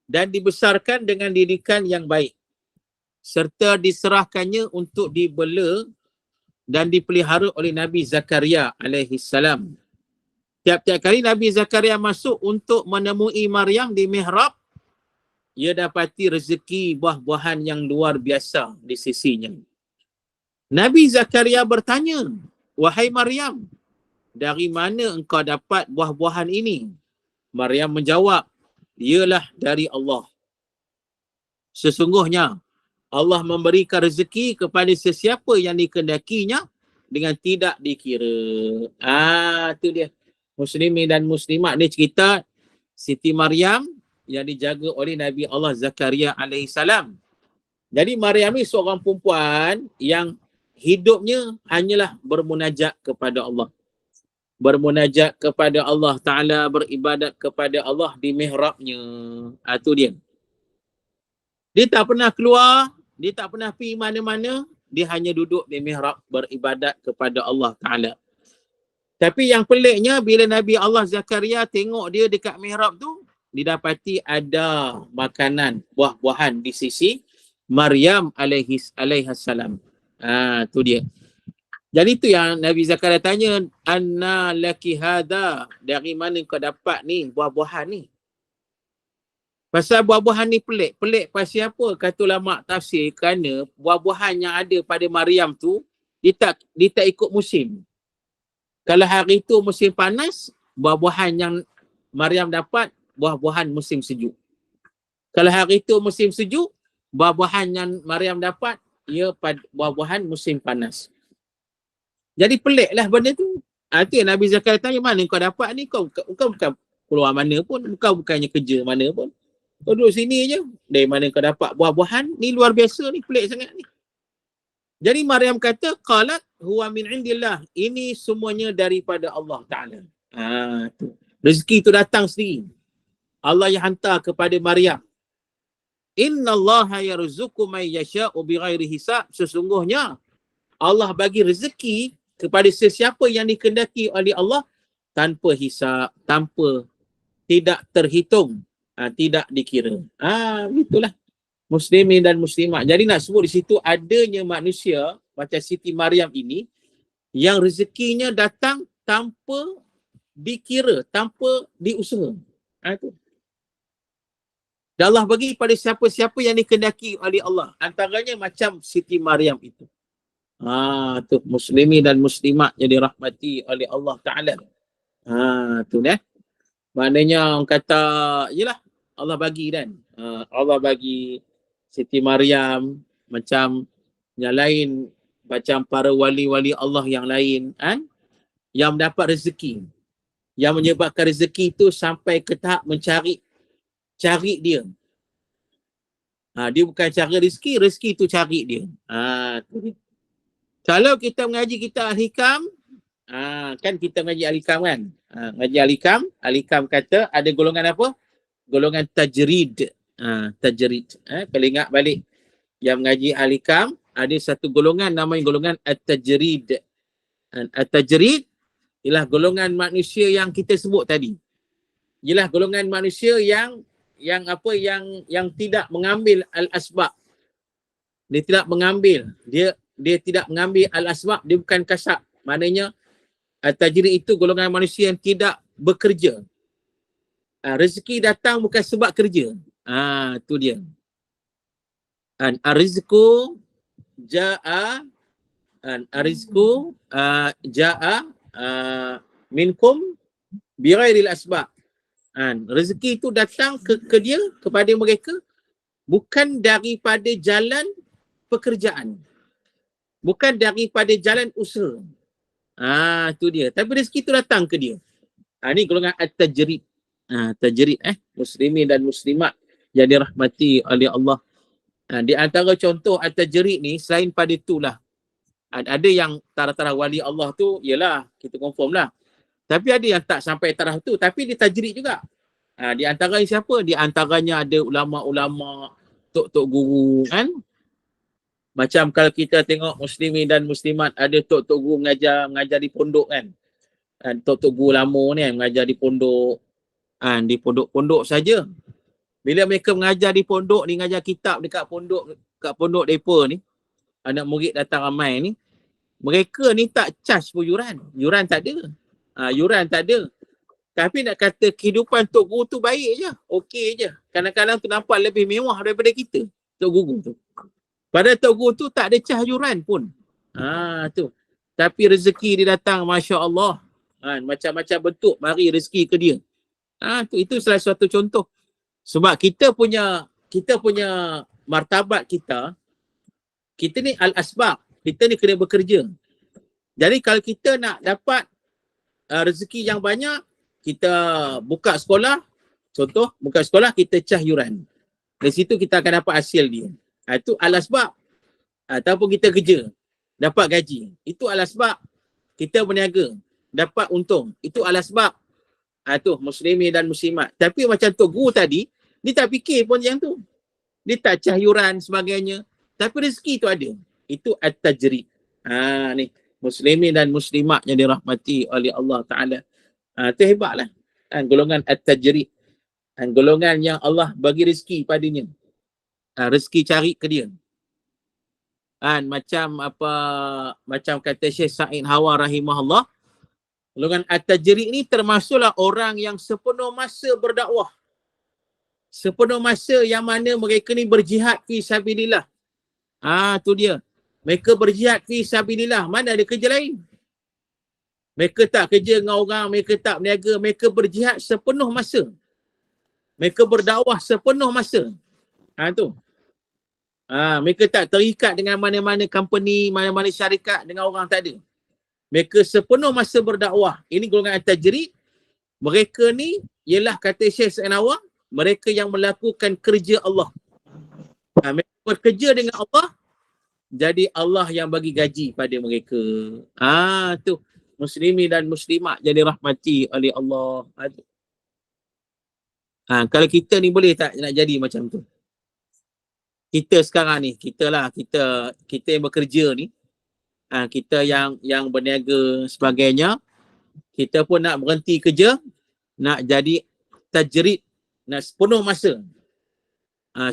dan dibesarkan dengan didikan yang baik, serta diserahkannya untuk dibela dan dipelihara oleh Nabi Zakaria alaihi salam. Tiap-tiap kali Nabi Zakaria masuk untuk menemui Maryam di mihrab, ia dapati rezeki buah-buahan yang luar biasa di sisinya. Nabi Zakaria bertanya, wahai Maryam, dari mana engkau dapat buah-buahan ini? Maryam menjawab, ialah dari Allah. Sesungguhnya Allah memberikan rezeki kepada sesiapa yang dikehendakinya dengan tidak dikira. Itu dia. Muslimin dan muslimat ni cerita Siti Maryam yang dijaga oleh Nabi Allah Zakaria alaihi salam. Jadi Maryam ni seorang perempuan yang hidupnya hanyalah bermunajat kepada Allah. Bermunajat kepada Allah Ta'ala, beribadat kepada Allah di mihrabnya. Itu dia. Dia tak pernah keluar, dia tak pernah pergi mana-mana, dia hanya duduk di mihrab beribadat kepada Allah Ta'ala. Tapi yang peliknya, bila Nabi Allah Zakaria tengok dia dekat mihrab tu, didapati ada makanan, buah-buahan di sisi Maryam alaihi salam. Tu dia. Jadi tu yang Nabi Zakaria tanya, anna laki hadha, dari mana kau dapat ni buah-buahan ni? Pasal buah-buahan ni pelik. Pelik pasal apa? Kata ulama tafsir, kerana buah-buahan yang ada pada Maryam tu, dia tak ikut musim. Kalau hari tu musim panas, buah-buahan yang Maryam dapat, buah-buahan musim sejuk. Kalau hari tu musim sejuk, buah-buahan yang Maryam dapat, ia buah-buahan musim panas. Jadi peliklah benda tu. Itu yang Nabi Zakaria tanya, mana kau dapat ni? Kau bukan keluar mana pun. Kau bukannya kerja mana pun. Kau duduk sini je. Dari mana kau dapat buah-buahan? Ni luar biasa ni. Pelik sangat ni. Jadi Maryam kata, qalat huwa min indillah. Ini semuanya daripada Allah Ta'ala. Tu. Rezeki tu datang sendiri. Allah yang hantar kepada Maryam. Innallaha yarzuqu man yasha'u bighairi hisab. Sesungguhnya Allah bagi rezeki kepada sesiapa yang dikehendaki oleh Allah tanpa hisab, tidak terhitung, tidak dikira. Itulah muslimin dan muslimat. Jadi nak sebut di situ adanya manusia macam Siti Maryam ini yang rezekinya datang tanpa dikira, tanpa diusaha. Itu. Dan Allah bagi pada siapa-siapa yang dikehendaki oleh Allah. Antaranya macam Siti Maryam itu. Tu muslimin dan muslimat yang dirahmati oleh Allah Ta'ala. Tu dah. Maknanya orang kata, yelah Allah bagi kan. Allah bagi Siti Maryam, macam yang lain macam para wali-wali Allah yang lain kan, yang mendapat rezeki, yang menyebabkan rezeki itu sampai ke tahap cari dia. Dia bukan cari rezeki itu cari dia. Tu dia. Kalau kita mengaji kita Al-Hikam, kan kita mengaji Al-Hikam kan. Mengaji Al-Hikam kata ada golongan apa? Golongan tajrid. Tajrid. Kalau ingat balik yang mengaji Al-Hikam, ada satu golongan namanya golongan At-Tajrid. At-Tajrid ialah golongan manusia yang kita sebut tadi. Ialah golongan manusia yang tidak mengambil al-asbab. Dia tidak mengambil. Dia tidak mengambil al-asbab, dia bukan kasab. Maknanya At-Tajrid itu golongan manusia yang tidak bekerja. Rezeki datang bukan sebab kerja. Tu dia. Ar-rizqu ja'a minkum bighairil asbab. Rezeki itu datang ke dia, kepada mereka bukan daripada jalan pekerjaan. Bukan daripada jalan usaha. Tu dia. Tapi rezeki itu datang ke dia. Ni golongan at-tajrid. Tajrid muslimin dan muslimat yang dirahmati oleh Allah. Di antara contoh at-tajrid ni, selain pada itulah, ada yang taraf-taraf wali Allah tu, ialah kita confirm lah. Tapi ada yang tak sampai taraf tu, tapi dia tajrid juga. Di antaranya siapa? Di antaranya ada ulama-ulama, tok-tok guru kan. Macam kalau kita tengok muslimin dan muslimat, ada tok-tok guru mengajar di pondok kan. Tok-tok guru lama ni kan, mengajar di pondok. Di pondok-pondok saja. Bila mereka mengajar di pondok ni, mengajar kitab dekat pondok mereka ni, anak murid datang ramai ni, mereka ni tak charge pun yuran. Yuran tak ada. Yuran tak ada. Tapi nak kata kehidupan tok guru tu baik je. Okey je. Kadang-kadang tu nampak lebih mewah daripada kita, tok guru tu. Padahal tok guru tu tak ada charge yuran pun. Tu. Tapi rezeki dia datang, Masya Allah. Macam-macam bentuk mari rezeki ke dia. Itu salah satu contoh. Sebab kita punya martabat kita ni al-asbab. Kita ni kena bekerja. Jadi kalau kita nak dapat rezeki yang banyak, kita buka sekolah. Contoh, buka sekolah, kita cah yuran. Dari situ kita akan dapat hasil dia. Itu al-asbab. Ataupun kita kerja, dapat gaji. Itu al-asbab. Kita berniaga, dapat untung. Itu al-asbab. Tu muslimin dan muslimat. Tapi macam tok guru tadi, dia tak fikir pun yang tu. Dia tak cah yuran sebagainya. Tapi rezeki tu ada. Itu at-tajrid. Ni muslimin dan muslimat yang dirahmati oleh Allah Ta'ala. Tu hebatlah. Golongan at-tajrid. Golongan yang Allah bagi rezeki padanya. Rezeki cari ke dia. Macam kata Syekh Sa'id Hawa rahimahullah, golongan at-tajrid ni termasuklah orang yang sepenuh masa berdakwah. Sepenuh masa yang mana mereka ni berjihad fi sabilillah. Tu dia. Mereka berjihad fi sabilillah. Mana ada kerja lain? Mereka tak kerja dengan orang, mereka tak berniaga, mereka berjihad sepenuh masa. Mereka berdakwah sepenuh masa. Tu. Mereka tak terikat dengan mana-mana company, mana-mana syarikat, dengan orang tak ada. Mereka sepenuh masa berdakwah. Ini golongan at-tajrid. Mereka ni ialah kata Syekh Sa'id Hawa, mereka yang melakukan kerja Allah. Mereka bekerja dengan Allah, jadi Allah yang bagi gaji pada mereka. Tu muslimin dan muslimat jadi rahmati oleh Allah. Kalau kita ni boleh tak nak jadi macam tu? Kita sekarang ni, kita yang bekerja ni, kita yang berniaga sebagainya, kita pun nak berhenti kerja, nak jadi tajrid, nak sepenuh masa.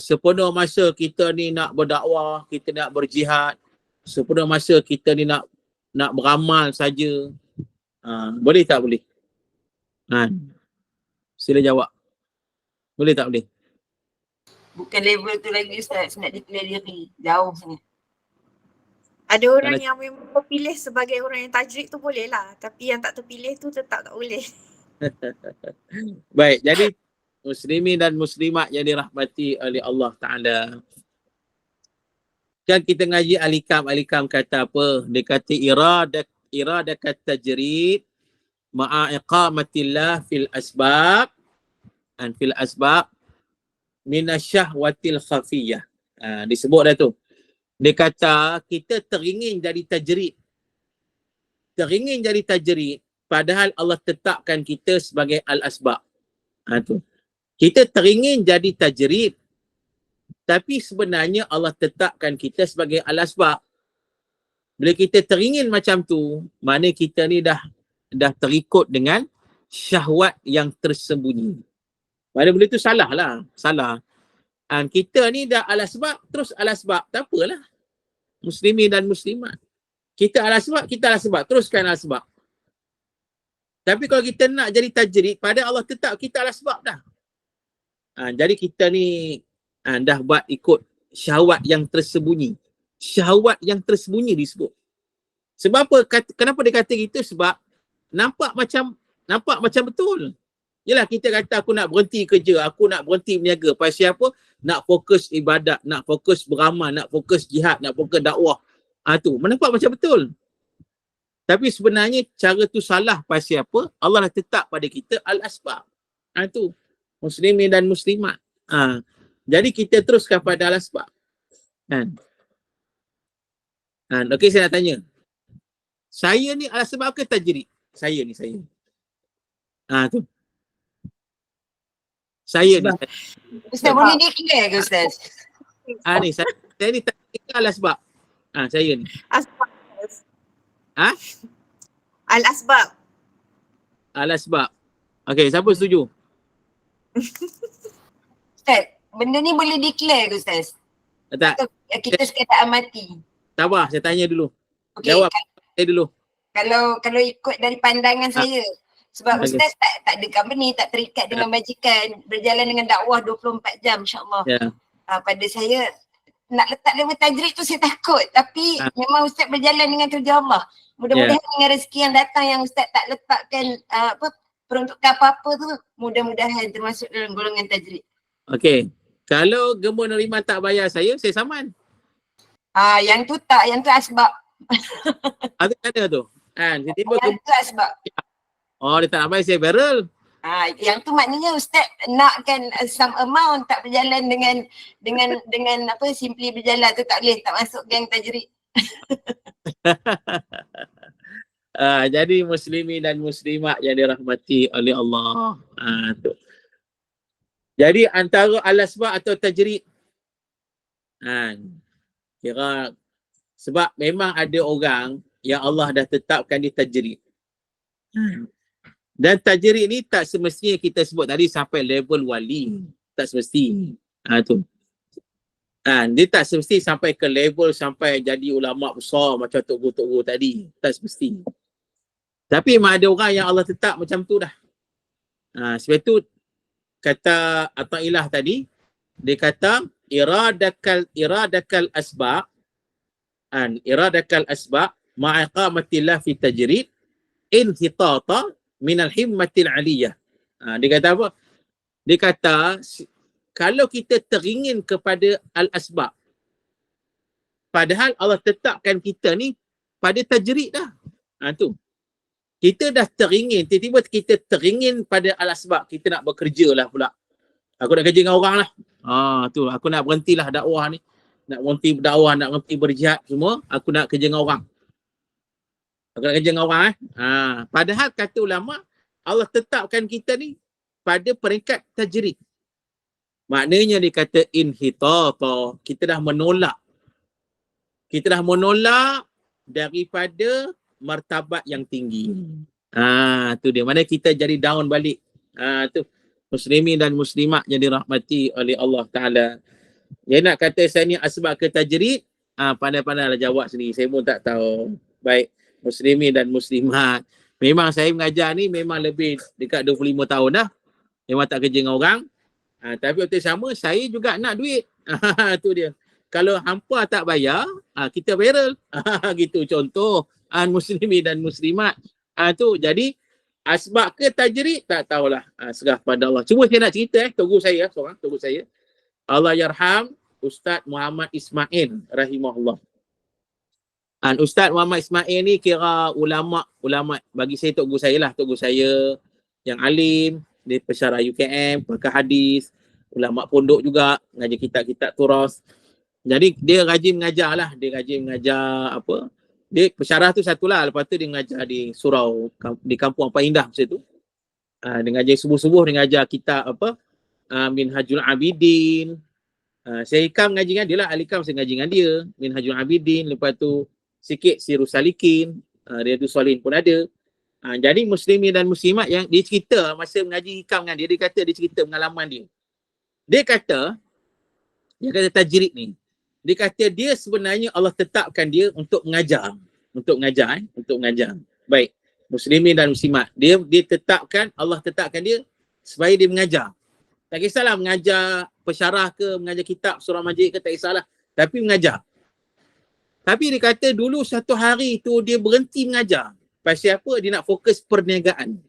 Sepenuh masa kita ni nak berdakwah, kita nak berjihad, sepenuh masa kita ni nak beramal saja. Boleh tak boleh? Sila jawab. Boleh tak boleh? Bukan level tu lagi Ustaz, nak declare diri. Jauh sangat. Ada orang yang memang terpilih sebagai orang yang tajrid tu boleh lah. Tapi yang tak terpilih tu tetap tak boleh. Baik, jadi muslimin dan muslimat yang dirahmati oleh Allah Ta'ala. Kan kita ngaji alikam kata apa? Dia kata iradat tajrid ma'a iqamatillah fil asbab minasyahwatil khafiyah. Disebut dah tu. Dia kata kita teringin jadi tajrid. Teringin jadi tajrid padahal Allah tetapkan kita sebagai al-asbab. Tu. Kita teringin jadi tajrid tapi sebenarnya Allah tetapkan kita sebagai al-asbab. Bila kita teringin macam tu, maknanya kita ni dah terikut dengan syahwat yang tersembunyi. Pada benda tu salah lah. Salah. Kita ni dah al-asbab, terus al-asbab. Tak apalah. Muslimin dan muslimat. Kita al-asbab, teruskan al-asbab. Tapi kalau kita nak jadi tajrid, pada Allah tetap kita al-asbab dah. Jadi kita ni dah buat ikut syahwat yang tersembunyi. Syahwat yang tersembunyi disebut. Sebab apa? Kenapa dia kata gitu? Sebab nampak macam betul. Yelah kita kata aku nak berhenti kerja, aku nak berhenti berniaga. Pasal apa? Nak fokus ibadat, nak fokus beramal, nak fokus jihad, nak fokus dakwah. Tu nampak macam betul. Tapi sebenarnya cara tu salah. Pasal apa? Allah dah tetap pada kita al-asbab. Tu muslimin dan muslimat. Jadi kita teruskan pada al-asbab. Okey, saya nak tanya. Saya ni al-asbab ke tajrid? Saya. Tu. Saya ni. Ustaz boleh declare ke Ustaz? Ni saya ni tajrid al-asbab. Saya ni. Asbab. Al-asbab. Okey, siapa setuju? Ustaz, benda ni boleh declare ke Ustaz? Tak. Atau kita sekadar amati? Sabar, saya tanya dulu. Okay, Jawab saya dulu. Kalau ikut dari pandangan saya, sebab Okay. Ustaz tak ada company, tak terikat dengan majikan, berjalan dengan dakwah 24 jam insyaAllah. Pada saya, nak letak level tajrid tu saya takut. Tapi memang Ustaz berjalan dengan kerja Allah. Mudah-mudahan dengan rezeki yang datang yang Ustaz tak letakkan peruntukan apa-apa tu, mudah-mudahan termasuk dalam golongan tajrid. Okey. Kalau gemuk nerima tak bayar saya saman. Yang tu tak, yang tu asbab. Ada ada tu. Tiba-tiba Yang tu asbab. dia tak nak bayar saya barrel. Yang tu maknanya Ustaz nakkan some amount, tak berjalan dengan apa simply berjalan tu tak boleh, tak masuk geng tajrid. Jadi muslimin dan muslimat yang dirahmati oleh Allah. Tu. Jadi antara al-asbab atau tajrid. Kira sebab memang ada orang yang Allah dah tetapkan di tajrid. Dan tajrid ni tak semestinya kita sebut tadi sampai level wali. Tak semesti. Tu. Dia tak semesti sampai ke level sampai jadi ulama besar macam Tok Guru tadi. Tak semesti. Tapi memang ada orang yang Allah tetap macam tu dah. Sebab tu kata Athaillah tadi, dia kata iradakal asbab ma'iqamatillah fi tajrid inhitata minal himmatil aliyah. Dia kata apa? Dia kata kalau kita teringin kepada al-asbab, padahal Allah tetapkan kita ni pada tajrid dah. Tu. Kita dah teringin, tiba-tiba kita teringin pada al-asbab, kita nak bekerja lah pula. Aku nak kerja dengan orang lah. Tu, aku nak berhentilah dakwah ni. Nak berhenti berdakwah, nak berhenti berjihad semua, aku nak kerja dengan orang. Aku nak kerja dengan orang padahal kata ulama, Allah tetapkan kita ni pada peringkat tajrid. Maknanya dia kata inhitata, kita dah menolak. Kita dah menolak daripada martabat yang tinggi. Tu dia. Mana kita jadi down balik. Tu muslimin dan muslimat yang dirahmati oleh Allah Taala. Dia nak kata saya ni asbab ke tajrid, pandai-pandailah jawab sendiri. Saya pun tak tahu. Baik, muslimin dan muslimat. Memang saya mengajar ni memang lebih dekat 25 tahun dah. Memang tak kerja dengan orang. Tapi waktu sama saya juga nak duit. Tu dia. Kalau hampa tak bayar, kita viral. Gitu contoh muslimin dan muslimat. Tu jadi asbab ke tajrid tak tahulah. Serah pada Allah. Cuma saya nak cerita Tok Guru saya seorang, Tok Guru saya. Allah yarham, Ustaz Muhammad Ismail rahimahullah. Ustaz Muhammad Ismail ni kira ulama bagi saya tok guru saya lah, tok guru saya yang alim, dia pensyarah UKM, pakar hadis, ulama pondok juga, ngaji kitab-kitab turas. Jadi dia rajin mengajar lah, dia rajin mengajar apa? Dia pensyarah tu satulah, lepas tu dia mengajar di surau di kampung Apa Indah masa tu. Dia ngajar subuh-subuh, dia ngajar kitab apa? Minhajul Abidin. Saya Ikam ngaji dengan dia lah, Al-Ikam saya ngaji dengan dia, Minhajul Abidin, lepas tu sikit Sirus Salikin, Riyadus Shalihin pun ada. Jadi muslimin dan muslimat yang dia cerita masa mengaji Hikam dengan dia kata dia cerita pengalaman dia. Dia kata tajrid ni. Dia kata dia sebenarnya Allah tetapkan dia untuk mengajar. Untuk mengajar. Baik, muslimin dan muslimat. Dia tetapkan, Allah tetapkan dia supaya dia mengajar. Tak kisahlah mengajar pensyarah ke, mengajar kitab surah majid ke, tak kisahlah. Tapi mengajar. Tapi dia kata dulu satu hari tu dia berhenti mengajar. Pasal apa? Dia nak fokus perniagaan.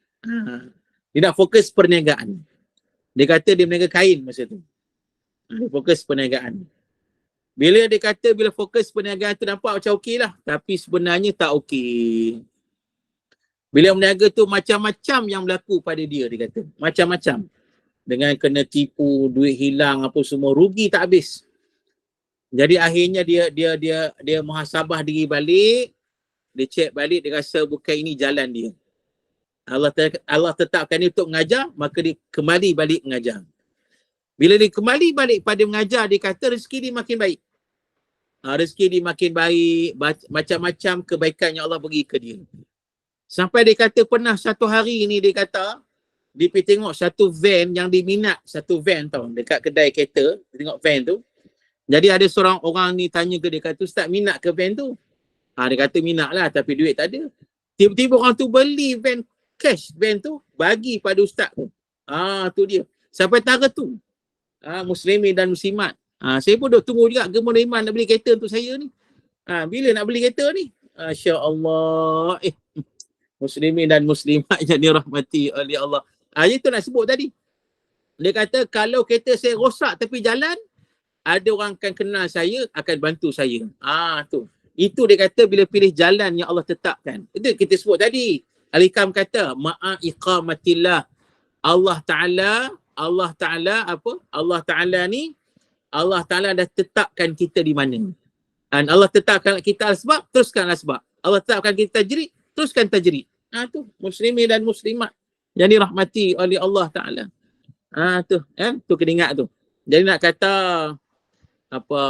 Dia nak fokus perniagaan. Dia kata dia berniaga kain masa tu. Dia fokus perniagaan. Bila dia kata bila fokus perniagaan tu nampak macam okey lah. Tapi sebenarnya tak okey. Bila berniaga tu macam-macam yang berlaku pada dia kata. Macam-macam. Dengan kena tipu, duit hilang, apa semua, rugi tak habis. Jadi akhirnya dia muhasabah diri balik, dia cek balik, dia rasa bukan ini jalan dia. Allah tetapkan dia untuk mengajar, maka dia kembali balik mengajar. Bila dia kembali balik pada mengajar, dia kata rezeki dia makin baik. Rezeki dia makin baik, macam-macam kebaikan yang Allah bagi ke dia. Sampai dia kata pernah satu hari ni dia kata, dia pergi tengok satu van yang diminat, satu van tau, dekat kedai kereta, dia tengok van tu. Jadi ada seorang orang ni tanya ke dia, kata Ustaz minat ke van tu? Dia kata minat lah tapi duit tak ada. Tiba-tiba orang tu beli van cash, van tu bagi pada Ustaz tu. Tu dia. Sampai tara tu. Muslimin dan muslimat. Saya pun duk tunggu juga Gemar Iman nak beli kereta untuk saya ni. Bila nak beli kereta ni? Masya Allah. Muslimin dan muslimat yang dirahmati oleh Allah. Itu nak sebut tadi. Dia kata kalau kereta saya rosak tepi jalan, ada orang akan kenal saya, akan bantu saya. Tu. Itu dia kata bila pilih jalan yang Allah tetapkan. Itu kita sebut tadi. Al-Hikam kata, ma'a iqamatillah. Allah Ta'ala ni, Allah Ta'ala dah tetapkan kita di mana. Dan Allah tetapkan kita asbab, teruskanlah asbab. Allah tetapkan kita tajrid, teruskan tajrid. Tu, muslimin dan muslimat yang dirahmati oleh Allah Ta'ala. Tu kena ingat tu. Jadi nak kata apa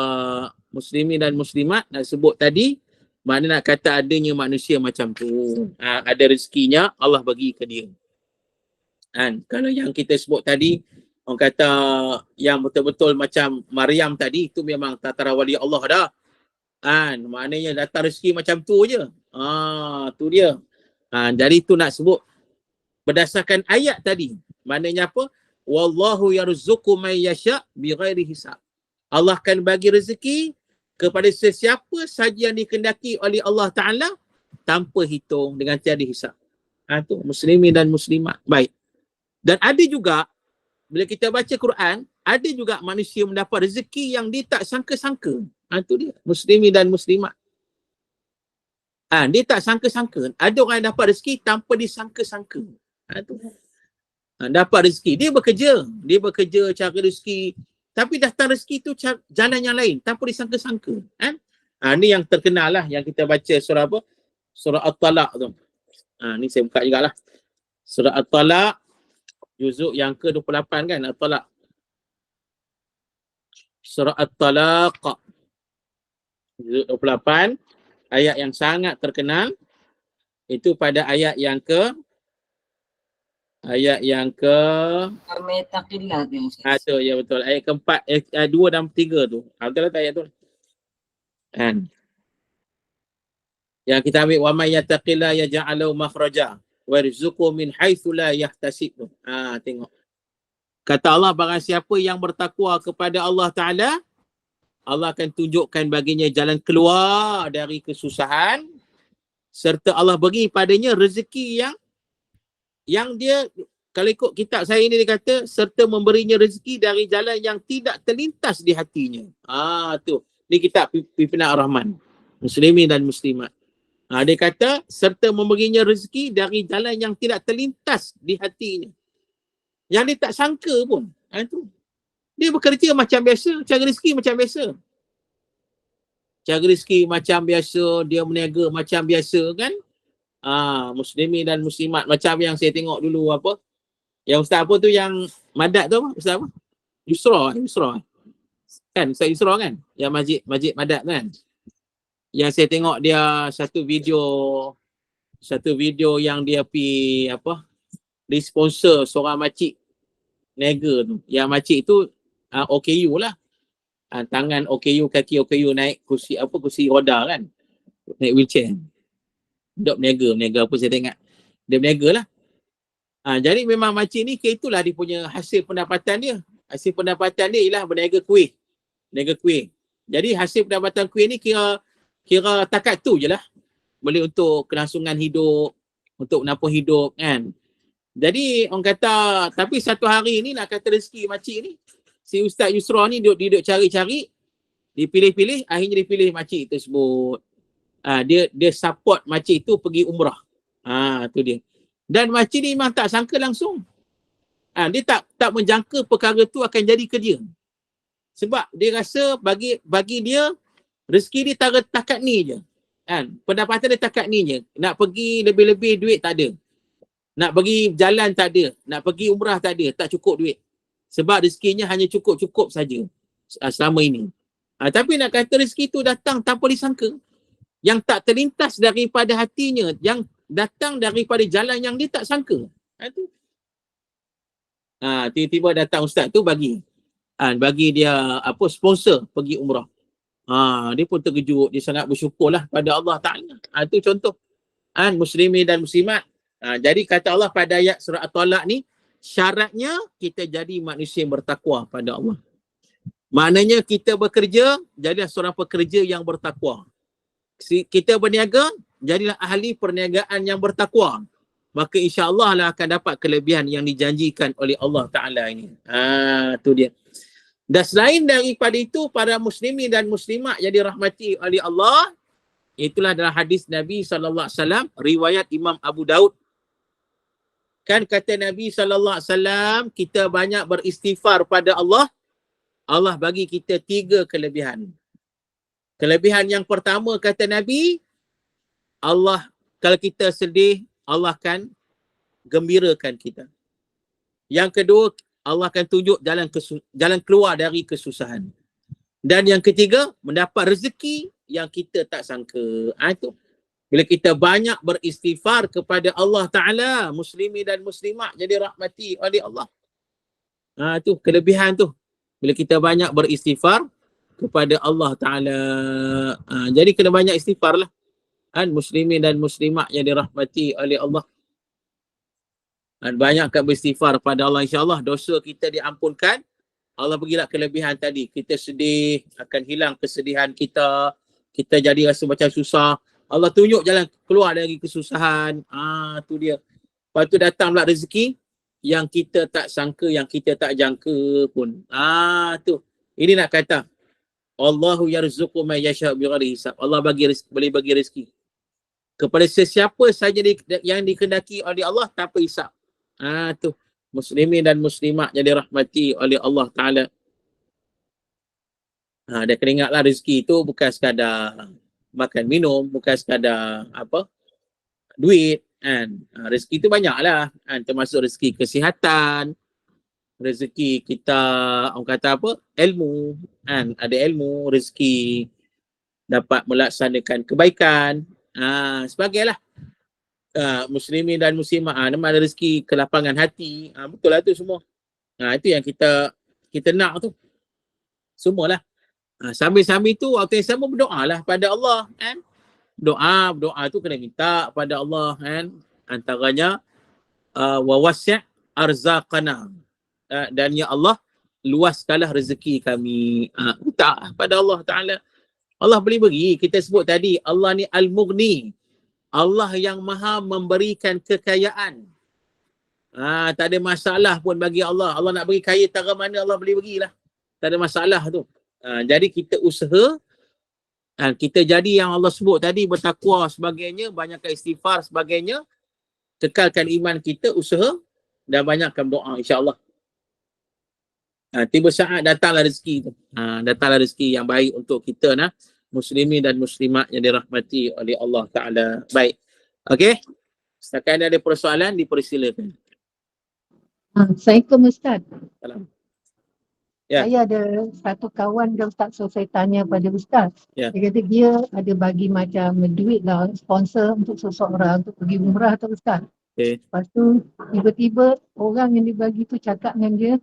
muslimin dan muslimat nak sebut tadi, mana nak kata adanya manusia macam tu. Ada rezekinya Allah bagi ke dia. Kalau yang kita sebut tadi, orang kata yang betul-betul macam Maryam tadi, itu memang tataran wali Allah dah. Maknanya datang rezeki macam tu je. Tu dia. Jadi tu nak sebut berdasarkan ayat tadi. Maknanya apa? Wallahu yarzuqu man yasha' bighairi hisab. Allah akan bagi rezeki kepada sesiapa saja yang dikehendaki oleh Allah Ta'ala tanpa hitung, dengan tiada hisab. Tu muslimin dan muslimat. Baik. Dan ada juga, bila kita baca Quran, ada juga manusia mendapat rezeki yang dia tak sangka-sangka. Tu dia. Muslimin dan muslimat. Dia tak sangka-sangka. Ada orang yang dapat rezeki tanpa disangka-sangka. Tu. Dapat rezeki. Dia bekerja cara rezeki. Tapi datang rezeki tu jalan yang lain tanpa disangka-sangka. Ni yang terkenal lah yang kita baca surah apa? Surah At-Talaq tu. Ni saya buka jugalah. Surah At-Talaq juzuk yang ke-28 kan, At-Talaq. Surah At-Talaq juzuk 28, ayat yang sangat terkenal itu pada ayat yang ke Ametaqillah tu. Ya betul. Ayat keempat, 2 dan 3 tu. Betul lah ayat tu. Yang kita ambil wa may yattaqillah yaj'al lahu makhraja wa yarzuqhu min haitsu la yahtasib. Tengok. Kata Allah, barang siapa yang bertakwa kepada Allah Ta'ala, Allah akan tunjukkan baginya jalan keluar dari kesusahan, serta Allah bagi padanya rezeki yang dia kalau ikut kitab saya ini dia kata serta memberinya rezeki dari jalan yang tidak terlintas di hatinya. Tu. Ni kitab Pimpinan Ar-Rahman. Muslimin dan Muslimat. Dia kata serta memberinya rezeki dari jalan yang tidak terlintas di hatinya. Yang dia tak sangka pun. Tu. Dia bekerja macam biasa, cari rezeki macam biasa. Cari rezeki macam biasa, dia berniaga macam biasa kan. Muslimin dan Muslimat macam yang saya tengok dulu apa. Yang ustaz apa tu yang Madat tu apa? Ustaz apa? Yusra. Kan Ustaz Yusra kan? Yang Masjid Madat kan? Yang saya tengok dia satu video yang dia pi apa? Di sponsor seorang makcik niaga tu. Yang makcik tu OKU lah. Tangan OKU, kaki OKU naik kursi roda kan? Naik wheelchair. Dok berniaga apa saya tengok. Dia berniaga lah. Jadi memang makcik ni itulah dia punya hasil pendapatan dia. Hasil pendapatan dia ialah berniaga kuih. Jadi hasil pendapatan kuih ni kira takat tu je lah. Boleh untuk kelangsungan hidup, untuk menapung hidup kan. Jadi orang kata, tapi satu hari ni nak kata rezeki makcik ni, si Ustaz Yusra ni duduk cari-cari, dipilih-pilih, akhirnya dipilih makcik tersebut. Dia support makcik tu pergi umrah. Tu dia. Dan makcik ni memang tak sangka langsung. Dia tak menjangka perkara tu akan jadi ke dia. Sebab dia rasa bagi dia rezeki dia takat ni je. Pendapatan dia takat ni je. Nak pergi lebih-lebih duit tak ada. Nak pergi jalan tak ada. Nak pergi umrah tak ada. Tak cukup duit. Sebab rezekinya hanya cukup-cukup saja selama ini. Tapi nak kata rezeki tu datang tanpa disangka. Yang tak terlintas daripada hatinya. Yang datang daripada jalan yang dia tak sangka. Tiba-tiba datang ustaz tu bagi dia sponsor pergi umrah. Dia pun terkejut, dia sangat bersyukurlah pada Allah Ta'ala. Itu contoh muslimin dan muslimat. Jadi kata Allah pada ayat surah At-Talaq ni, syaratnya kita jadi manusia yang bertakwa pada Allah. Maknanya kita bekerja, jadilah seorang pekerja yang bertakwa. Kita berniaga, jadilah ahli perniagaan yang bertakwa. Maka insya-Allah lah akan dapat kelebihan yang dijanjikan oleh Allah Ta'ala ini. Tu dia. Dan selain daripada itu, para muslimin dan muslimat yang dirahmati oleh Allah, itulah dalam hadis Nabi SAW, riwayat Imam Abu Daud. Kan kata Nabi SAW, kita banyak beristighfar pada Allah, Allah bagi kita 3 kelebihan. Kelebihan yang pertama kata Nabi, Allah, kalau kita sedih, Allah akan gembirakan kita. Yang kedua, Allah akan tunjuk jalan keluar dari kesusahan. Dan yang ketiga, mendapat rezeki yang kita tak sangka. Itu. Bila kita banyak beristighfar kepada Allah Ta'ala, muslimin dan muslimat jadi rahmati oleh Allah. Itu kelebihan tu. Bila kita banyak beristighfar kepada Allah Ta'ala. Jadi kena banyak istighfar lah. Muslimin dan muslimat yang dirahmati oleh Allah. Banyakkan beristighfar pada Allah, insya-Allah dosa kita diampunkan. Allah bagilah kelebihan tadi. Kita sedih, akan hilang kesedihan kita. Kita jadi rasa macam susah. Allah tunjuk jalan keluar dari kesusahan. Tu dia. Lepas tu datang pula rezeki yang kita tak sangka, yang kita tak jangka pun. Tu. Ini nak kata Allahu yarzuqu man yasha' bighairi hisab. Allah boleh bagi rezeki kepada sesiapa saja yang dikehendaki oleh Allah tanpa hisab. Tu muslimin dan muslimat yang dirahmati oleh Allah Ta'ala. Dia kena ingatlah rezeki itu bukan sekadar makan minum, bukan sekadar duit kan. Rezeki itu banyaklah kan, termasuk rezeki kesihatan, rezeki kita orang kata ilmu kan, ada ilmu, rezeki dapat melaksanakan kebaikan, sebagailah. Muslimin dan muslimat, nama ada rezeki kelapangan hati, betul lah tu semua. Itu yang kita nak tu semualah. Sambil-sambil tu waktu yang sama berdoa lah pada Allah kan. Berdoa tu kena minta pada Allah kan. Antaranya wa wasi' arzaqana, dan ya Allah luaskanlah rezeki kami. Minta pada Allah Ta'ala. Allah boleh beri. Kita sebut tadi Allah ni Al-Mughni, Allah yang maha memberikan kekayaan. Tak ada masalah pun bagi Allah. Allah nak bagi kaya tara mana Allah boleh bagilah. Tak ada masalah tu. Jadi kita usaha, kita jadi yang Allah sebut tadi, bertakwa sebagainya, banyakkan istighfar sebagainya, kekalkan iman kita, usaha dan banyakkan doa, insya-Allah. Tiba saat datanglah rezeki tu. Datanglah rezeki yang baik untuk kita muslimin dan muslimat yang dirahmati oleh Allah Ta'ala. Baik. Okey. Setakat ada persoalan, dipersilakan. Assalamualaikum Ustaz. Salam. Ya. Saya ada satu kawan dia Ustaz, so saya tanya pada Ustaz. Ya. Dia kata dia ada bagi macam duit lah, sponsor untuk seseorang untuk pergi umrah tu Ustaz. Okay. Lepas tu tiba-tiba orang yang dibagi tu cakap dengan dia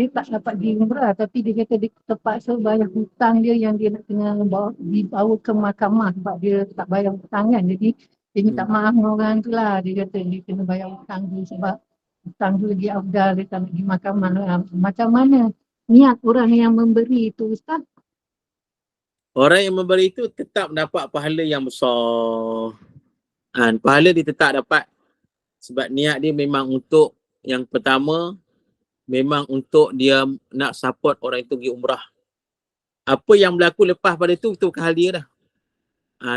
tak dapat pergi umrah, tapi dia kata dia terpaksa bayar hutang dia yang dia nak kena dibawa ke mahkamah sebab dia tak bayar hutang kan. Jadi dia minta maaf dengan orang tu lah. Dia kata dia kena bayar hutang tu sebab hutang tu lagi afdal, dia tak nak pergi mahkamah lah. Macam mana niat orang yang memberi itu Ustaz? Orang yang memberi itu tetap dapat pahala yang besar. Pahala dia tetap dapat sebab niat dia memang untuk, yang pertama, memang untuk dia nak support orang itu pergi umrah. Apa yang berlaku lepas pada itu bukan hal dia dah.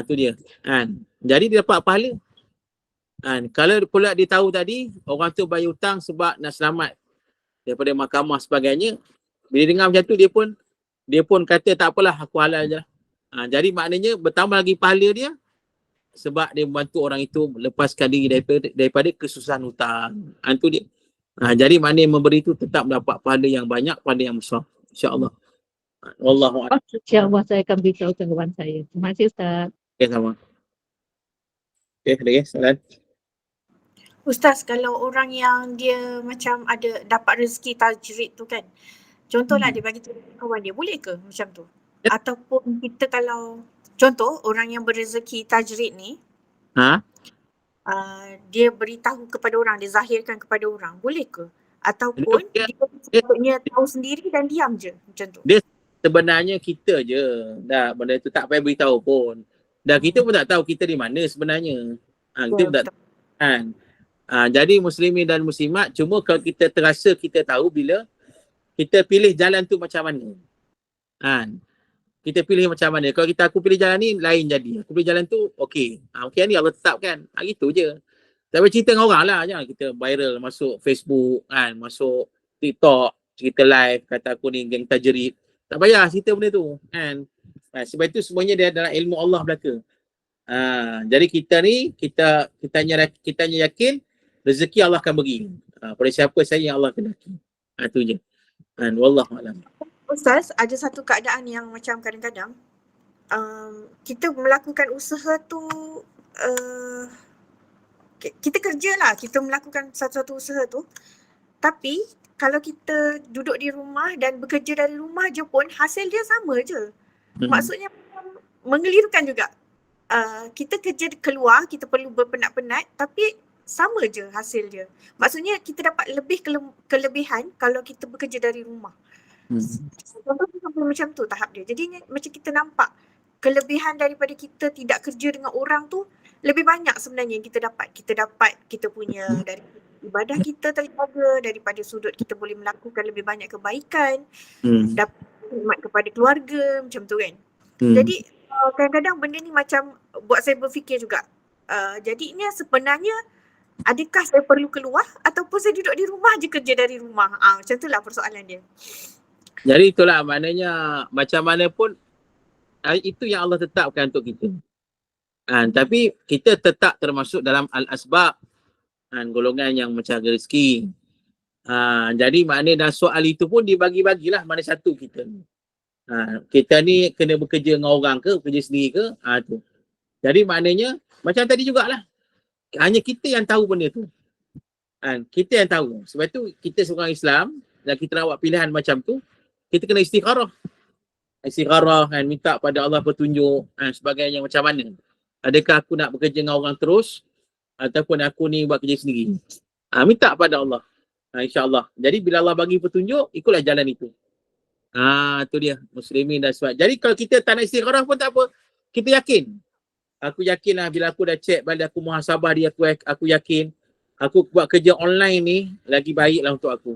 Tu dia. Jadi dia dapat pahala. Kalau pula dia tahu tadi, orang tu bayar hutang sebab nak selamat daripada mahkamah sebagainya, bila dengar macam tu, dia pun kata tak apalah, aku halal je lah. Jadi maknanya bertambah lagi pahala dia sebab dia membantu orang itu lepaskan diri daripada kesusahan hutang. Itu dia. Jadi maknanya memberi itu tetap mendapat pahala yang banyak, pahala yang besar, insya-Allah. Wallahu a'lam. InsyaAllah saya akan beritahu kawan saya. Terima kasih Ustaz. Okay, sama. Okay, ada soalan? Ustaz, kalau orang yang dia macam ada dapat rezeki tajrid tu kan, contohlah dia bagi tu kawan dia, boleh ke macam tu? Ataupun kita kalau contoh orang yang berrezeki tajrid ni, dia beritahu kepada orang, dia zahirkan kepada orang, boleh ke? Ataupun dia sepatutnya tahu sendiri dan diam je macam tu? Dia sebenarnya kita je dah, benda tu tak payah beritahu pun. Dah kita pun tak tahu kita di mana sebenarnya. Kita pun tak tahu kan. Jadi muslimin dan muslimat, cuma kalau kita terasa kita tahu bila kita pilih jalan tu macam mana. Kita pilih macam mana. Kalau aku pilih jalan ni, lain jadi. Aku pilih jalan tu, okey. Okey ni Allah tetapkan. Gitu je. Tak payah cerita dengan orang lah. Jangan kita viral masuk Facebook, masuk TikTok, cerita live, kata aku ni geng tajrid. Tak payah cerita benda tu. Sebab itu semuanya dia dalam ilmu Allah belaka. Jadi kita ni, kita yakin rezeki Allah akan bagi. Pada siapa saya yang Allah kendaki. Itu je. Wallahu a'lam. Ustaz, ada satu keadaan yang macam kadang-kadang kita melakukan usaha tu, kita kerja lah, kita melakukan satu-satu usaha tu, tapi kalau kita duduk di rumah dan bekerja dari rumah je pun hasil dia sama je. Maksudnya mengelirukan juga. Kita kerja keluar, kita perlu berpenat-penat, tapi sama je hasil dia. Maksudnya kita dapat lebih kelebihan kalau kita bekerja dari rumah. Sampai macam tu tahap dia. Jadi macam kita nampak kelebihan daripada kita tidak kerja dengan orang tu lebih banyak sebenarnya yang kita dapat. Kita punya dari ibadah kita terjaga, daripada sudut kita boleh melakukan lebih banyak kebaikan, dapat khidmat kepada keluarga, macam tu kan. Jadi kadang-kadang benda ni macam buat saya berfikir juga. Jadinya sebenarnya adakah saya perlu keluar ataupun saya duduk di rumah je kerja dari rumah? Macam itulah persoalan dia. Jadi itulah maknanya macam mana pun itu yang Allah tetapkan untuk kita. Tapi kita tetap termasuk dalam al-asbab, golongan yang mencari rezeki. Jadi maknanya dalam soal itu pun dibagi-bagilah mana satu kita. Kita ni kena bekerja dengan orang ke, bekerja sendiri ke, tu. Jadi maknanya macam tadi jugalah. Hanya kita yang tahu benda tu. Kita yang tahu. Sebab tu kita seorang Islam dan kita nak buat pilihan macam tu, kita kena istikharah. Istikharah minta pada Allah petunjuk sebagainya macam mana. Adakah aku nak bekerja dengan orang terus ataupun aku ni buat kerja sendiri. Minta pada Allah. InsyaAllah. Jadi bila Allah bagi petunjuk, ikutlah jalan itu. Tu dia. Muslimin dan sebagainya. Jadi kalau kita tak nak istikharah pun tak apa. Kita yakin. Aku yakin lah bila aku dah check balik, aku muhasabah dia, aku yakin aku buat kerja online ni lagi baiklah untuk aku.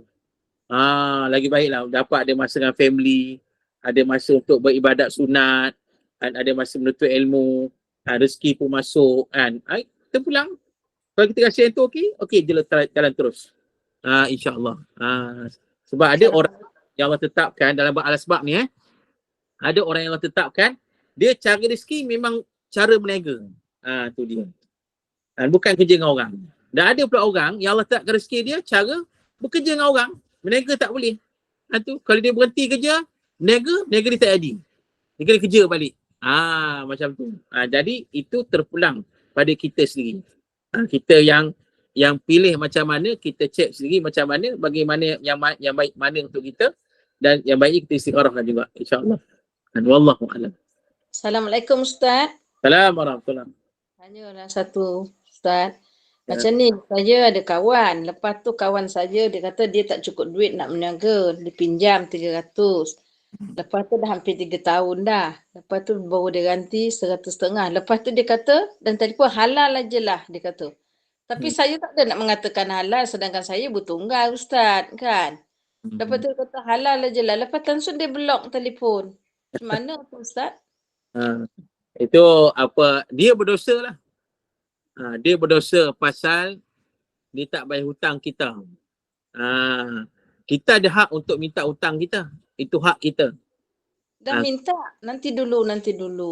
Lagi baiklah, dapat ada masa dengan family, ada masa untuk beribadat sunat, dan ada masa menuntut ilmu, rezeki pun masuk kan. Kita pulang. Kalau kita rasa yang tu okey jalan terus. InsyaAllah. Sebab ada orang yang Allah tetapkan dalam al-asbab ni ada orang yang Allah tetapkan, dia cara rezeki memang cara berniaga. Tu dia. Bukan kerja dengan orang. Dan ada pula orang yang Allah tetapkan rezeki dia cara bekerja dengan orang. Berniaga tak boleh. Tu kalau dia berhenti kerja, berniaga dia tak jadi. Dia kena kerja balik. Macam tu. Jadi itu terpulang pada kita sendiri. Kita yang pilih macam mana, kita cek sendiri macam mana, bagaimana yang baik mana untuk kita, dan yang baik kita istikharahkan juga, insya-Allah. Wallahu a'lam. Assalamualaikum Ustaz. Assalamualaikum warahmatullahi. Tanyalah satu Ustaz. Macam ni, saya ada kawan. Lepas tu kawan saya, dia kata dia tak cukup duit nak berniaga. Dia pinjam 300. Lepas tu dah hampir 3 tahun dah. Lepas tu baru dia ganti 100.5. Lepas tu dia kata, dan tadi pun halal aja lah dia kata. Tapi saya tak ada nak mengatakan halal sedangkan saya bertunggal Ustaz kan. Lepas tu dia kata halal aja lah. Lepas langsung dia blok telefon. Macam mana tu Ustaz? Itu apa, dia berdosa lah. Dia berdosa pasal dia tak bayar hutang kita. Kita ada hak untuk minta hutang kita. Itu hak kita. Dah minta, nanti dulu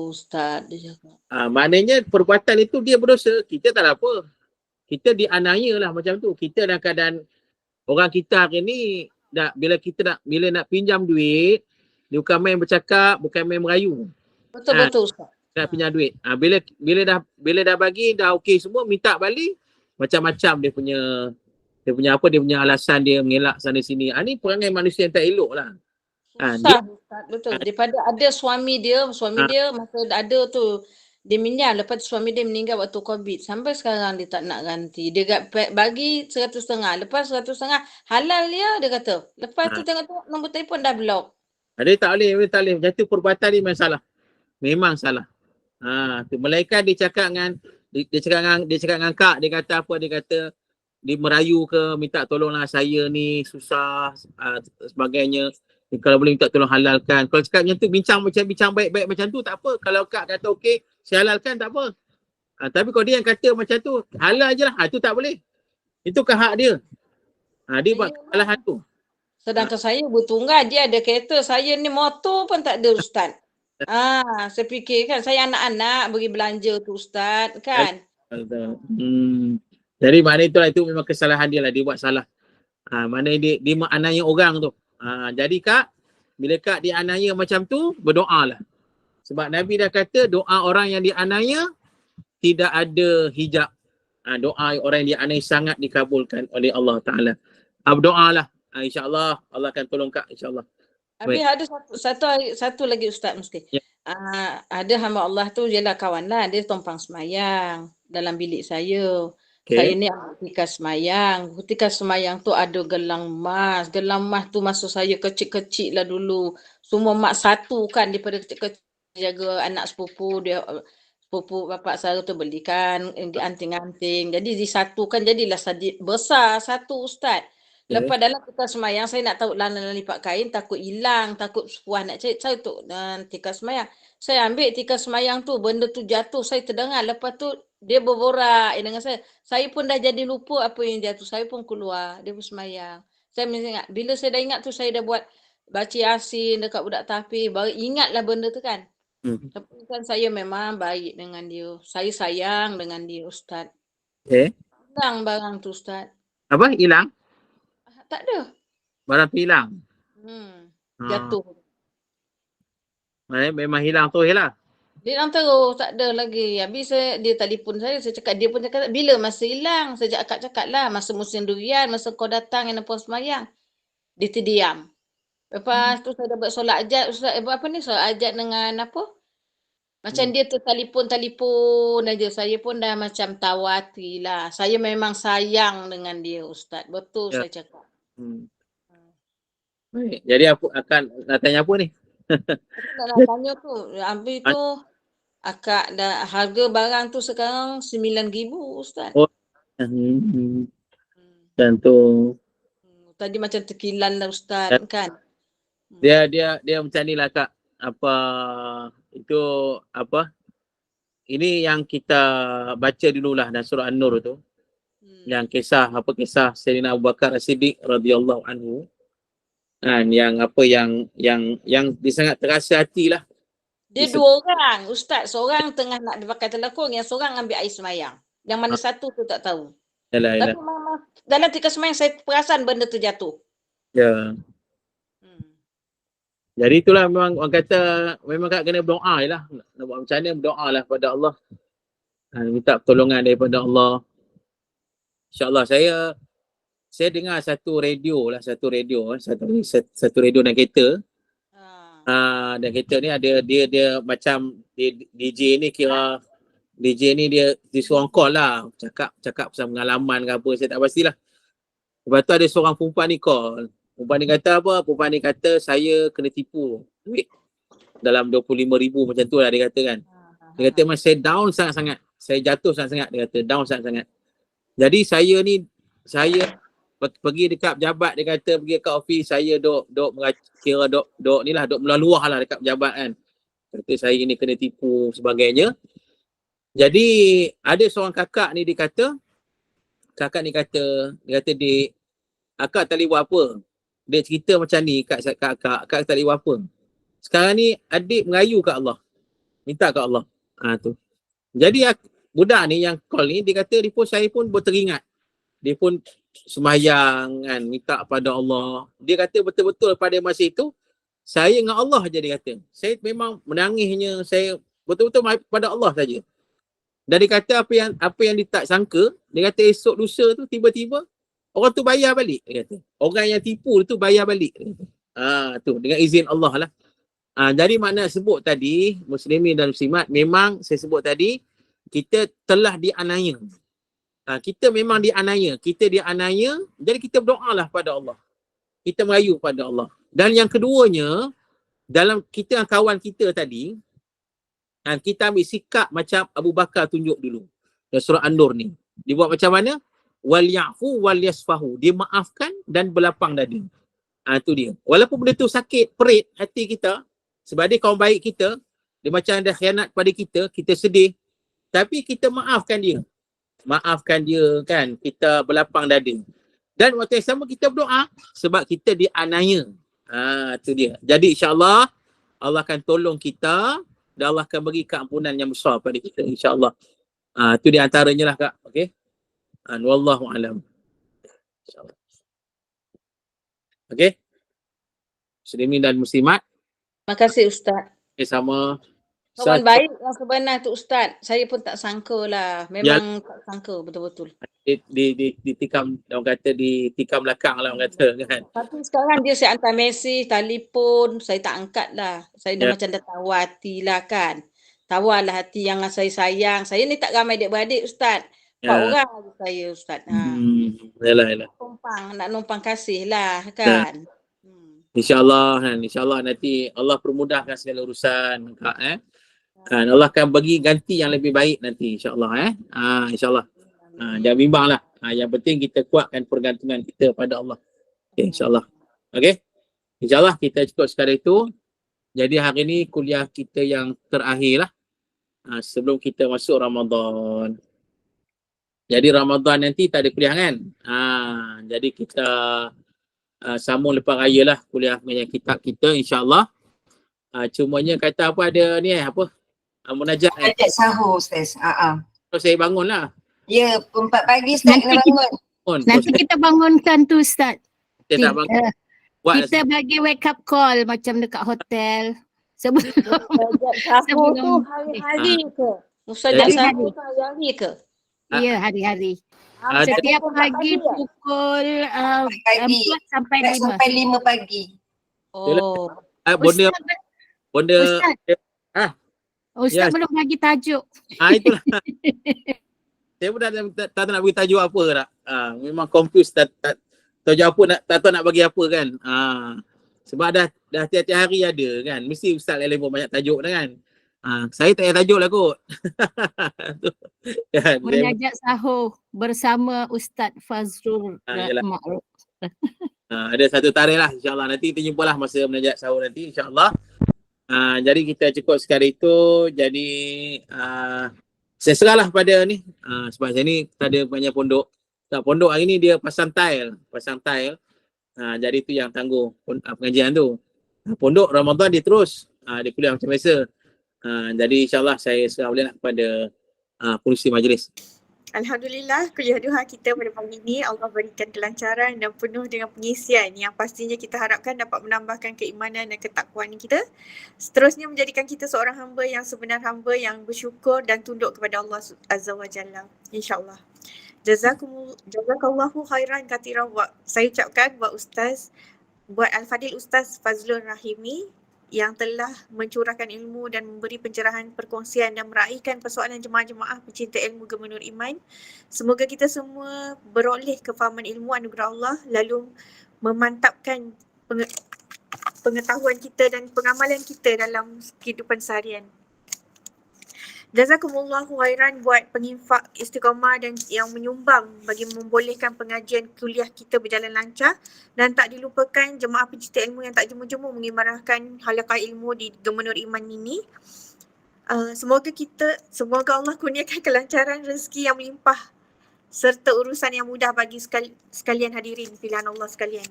Ustaz dia cakap. Maknanya perbuatan itu dia berdosa. Kita tak ada apa. Kita dianiaya lah macam tu. Kita dalam keadaan orang kita hari ni bila nak pinjam duit, dia bukan main bercakap, bukan main merayu. Betul Ustaz. Nak pinjam duit. Bila dah bagi, dah okey semua, minta balik, macam-macam dia punya alasan dia mengelak sana sini. Ni perangai manusia yang tak elok lah. Susah Ustaz, betul. Daripada ada suami dia masa ada tu dia minjam, lepas tu suami dia meninggal waktu COVID. Sampai sekarang dia tak nak ganti. Dia bagi 100.5. Lepas 100.5 halal dia kata. Lepas tu tengok nombor telefon dah blok. Dia tak boleh. Macam tu perbuatan dia memang salah. Memang salah. Melainkan dia cakap dengan kak, dia kata apa? Dia kata dia merayu ke, minta tolonglah saya ni susah, sebagainya. Kalau boleh minta tolong halalkan. Kalau cakap macam tu, bincang baik-baik macam tu, tak apa. Kalau kak kata okey, saya halalkan, tak apa. Tapi kalau dia yang kata macam tu, halal je lah. Itu tak boleh. Itu kan hak dia. Dia buat kesalahan tu. Sedangkan saya bertunggal, dia ada kereta. Saya ni motor pun tak ada Ustaz. Saya fikir kan, saya anak-anak bagi belanja tu Ustaz kan. Jadi maknanya itu memang kesalahan dia lah. Dia buat salah. Maknanya dia menganiaya orang tu. Jadi kak, bila kak dianiaya macam tu, berdoa lah. Sebab Nabi dah kata doa orang yang dianiaya tidak ada hijab. Doa orang yang dianiaya sangat dikabulkan oleh Allah Ta'ala. Berdoa lah. InsyaAllah Allah akan tolong kak, insyaAllah. Habis ada satu lagi Ustaz mesti. Ada hamba Allah tu ialah kawan lah. Dia tumpang semayang dalam bilik saya. Saya ni ketika semayang. Ketika semayang tu ada gelang emas. Gelang emas tu masa saya kecil-kecil lah dulu. Semua mak satu kan daripada kecil-kecil jaga anak sepupu dia. Sepupu bapak saya tu belikan anting-anting. Jadi disatukan jadilah besar satu Ustaz. Lepas dalam kita semayang, saya nak tahu dalam lipat kain, takut hilang, takut sepuan nak cari. Saya tu tikar semayang. Saya ambil tikar semayang tu, benda tu jatuh, saya terdengar. Lepas tu dia berborak dengan saya. Saya pun dah jadi lupa apa yang jatuh. Saya pun keluar, dia pun semayang. Saya mesti ingat, bila saya dah ingat tu, saya dah buat baca Yasin dekat budak tahfiz, baru ingatlah benda tu kan. Tapi kan saya memang baik dengan dia. Saya sayang dengan dia Ustaz. Hilang barang tu Ustaz. Apa? Hilang? Tak ada. Barang tu hilang? Jatuh. Memang hilang tu lah. Dia hilang terus, tak ada lagi. Habis dia telefon saya cakap, dia pun cakap, bila masa hilang? Saya cakap lah, masa musim durian, masa kau datang yang nampak semayang. Dia terdiam. Lepas tu saya dah buat solat ajat, solat ajat dengan apa? Macam dia telefon aja. Saya pun dah macam tawati lah. Saya memang sayang dengan dia Ustaz. Betul saya cakap. Baik. Jadi aku akan nak tanya apa ni? Nak tanya tu. Habis tu akak dah harga barang tu sekarang 9,000 Ustaz. Dan tu Tadi macam terkilan lah Ustaz kan. dia macam ni lah Kak. Itu ini yang kita baca dululah dalam surah An-Nur tu. Yang kisah Sayyidina Abu Bakar As-Siddiq radhiyallahu anhu. Kan yang dia sangat terasa hatilah. Dia dua orang Ustaz, seorang tengah nak pakai telekung, yang seorang ambil air semayang. Yang mana satu tu tak tahu. Yalah. Tapi memang dalam ketika semayang saya perasan benda tu jatuh. Ya. Jadi itulah memang orang kata memang Kak kena berdoa je lah. Nak buat macam mana berdoa lah kepada Allah. Minta pertolongan daripada Allah. InsyaAllah saya dengar satu radio dalam kereta. Dan kereta ni ada dia macam DJ ni kira DJ ni dia suruh call lah. Cakap pasal pengalaman ke apa, saya tak pastilah. Lepas tu ada seorang perempuan ni call. Perempuan ni kata apa? Perempuan ni kata saya kena tipu duit dalam 25,000 macam tu lah dia kata kan. Dia kata memang saya down sangat-sangat. Saya jatuh sangat-sangat, dia kata down sangat-sangat. Jadi saya pergi dekat pejabat, dia kata pergi kat office, saya duk melaluah lah dekat pejabat kan. Kata saya ni kena tipu sebagainya. Jadi ada seorang kakak ni dia kata dik, akak tak boleh buat apa. Dia cerita macam ni kat akak tak boleh buat apa. Sekarang ni adik merayu kat Allah. Minta kat Allah. Tu. Jadi budak ni yang call ni dia kata saya pun teringat. Dia pun sembahyang kan, minta pada Allah. Dia kata betul-betul pada masa itu saya dengan Allah je, dia kata. Saya memang menangisnya, saya betul-betul pada Allah saja. Dan dia kata apa yang dia tak sangka, dia kata esok lusa tu tiba-tiba orang tu bayar balik, dia kata. Orang yang tipu tu bayar balik. Tu dengan izin Allah lah. Jadi makna sebut tadi, muslimin dan muslimat, memang saya sebut tadi, kita telah dianiaya. Kita memang dianiaya. Jadi kita berdoalah pada Allah. Kita merayu pada Allah. Dan yang keduanya, dalam kita kawan kita tadi, kita ambil sikap macam Abu Bakar tunjuk dulu. Dalam surah An-Nur ni. Dia buat macam mana? Wal ya'fu wal yasfahu. Dia maafkan dan berlapang dada. Itu dia. Walaupun benda tu sakit, perit hati kita, sebab dia kawan baik kita, dia macam ada khianat pada kita sedih. Tapi kita maafkan dia kan, kita berlapang dada. Dan waktu yang sama kita berdoa sebab kita dianiaya. Itu dia. Jadi insya-Allah Allah akan tolong kita dan Allah akan bagi keampunan yang besar pada kita insya-Allah. Itu di antaranya lah Kak. Okey. Wallahu alam. Insya-Allah. Okey. Muslimin dan muslimat. Terima kasih Ustaz. Sama. Kawan baik yang sebenar tu Ustaz. Saya pun tak sangka lah. Memang tak sangka betul-betul. Ditikam, orang kata ditikam belakang lah orang kata kan. Tapi sekarang saya hantar mesej, telefon, saya tak angkat lah. Saya dah macam dah tahu hati lah kan. Tahu lah hati yang saya sayang. Saya ni tak ramai adik-beradik Ustaz. 4 orang lagi saya Ustaz. Yalah. Nak numpang kasih lah kan. InsyaAllah nanti Allah permudahkan segala urusan Kak kan, Allah akan bagi ganti yang lebih baik nanti insyaAllah insyaAllah. Jangan bimbang lah. Yang penting kita kuatkan pergantungan kita pada Allah. Okay, insyaAllah. Okay. InsyaAllah kita cukup sekadar itu. Jadi hari ni kuliah kita yang terakhir lah. Sebelum kita masuk Ramadan. Jadi Ramadan nanti tak ada kuliah kan. Jadi kita sambung lepas raya lah kuliah dengan kitab kita insyaAllah. Cumanya kata apa ada ni munajat Munajat sahur Ustaz. So saya bangun lah. Ya, 4 pagi Ustaz kena bangun. Nanti kita bangunkan tu Ustaz. Kita tak bangun. Kita bagi wake up call macam dekat hotel. Sebelum sahur tu hari-hari ke? Mustajab sahur tu hari-hari ke? Ya, hari-hari. Setiap pagi pukul 4 sampai 5. Sampai 5 pagi. Benda Ustaz belum bagi tajuk. Itulah. Saya pun tak nak bagi tajuk apa tak. Memang confused tak tahu apa tak tahu nak bagi apa kan. Sebab dah tiap-tiap hari ada kan. Mesti Ustaz lain buat banyak tajuk dah kan. Saya tak payah tajuk lah kot. Kan, Menajak sahur bersama Ustaz Fazrul yalah. Ma'ruf. Ada satu tarikh lah, insyaAllah. Nanti kita jumpa lah masa menajak sahur nanti, insyaAllah. Jadi kita cukup sekali itu. Jadi saya serahlah pada ni. Sebab saya ni kita ada banyak pondok. Pondok hari ni dia pasang tile. Jadi tu yang tangguh pengajian tu. Pondok Ramadan dia terus. Dia kuliah macam biasa. Jadi insyaAllah saya serah boleh lah kepada pengurusi majlis. Alhamdulillah, kuliah duha kita pada pagi ini Allah berikan kelancaran dan penuh dengan pengisian yang pastinya kita harapkan dapat menambahkan keimanan dan ketakwaan kita. Seterusnya menjadikan kita seorang hamba yang sebenar hamba yang bersyukur dan tunduk kepada Allah Azza wa Jalla. InsyaAllah. Jazakallahu khairan kathiran. Saya ucapkan buat Al-Fadil Ustaz Fazlul Rahimi yang telah mencurahkan ilmu dan memberi pencerahan perkongsian dan meraihkan persoalan jemaah-jemaah pecinta ilmu Gemenur Iman. Semoga kita semua beroleh kefahaman ilmu anugerah Allah lalu memantapkan pengetahuan kita dan pengamalan kita dalam kehidupan seharian. Jazakumullahu khairan buat penginfak istiqamah dan yang menyumbang bagi membolehkan pengajian kuliah kita berjalan lancar, dan tak dilupakan jemaah pencinta ilmu yang tak jemu-jemu mengimarahkan halaqah ilmu di Gemenur Iman ini. Semoga Allah kurniakan kelancaran rezeki yang melimpah serta urusan yang mudah bagi sekalian hadirin pilihan Allah sekalian.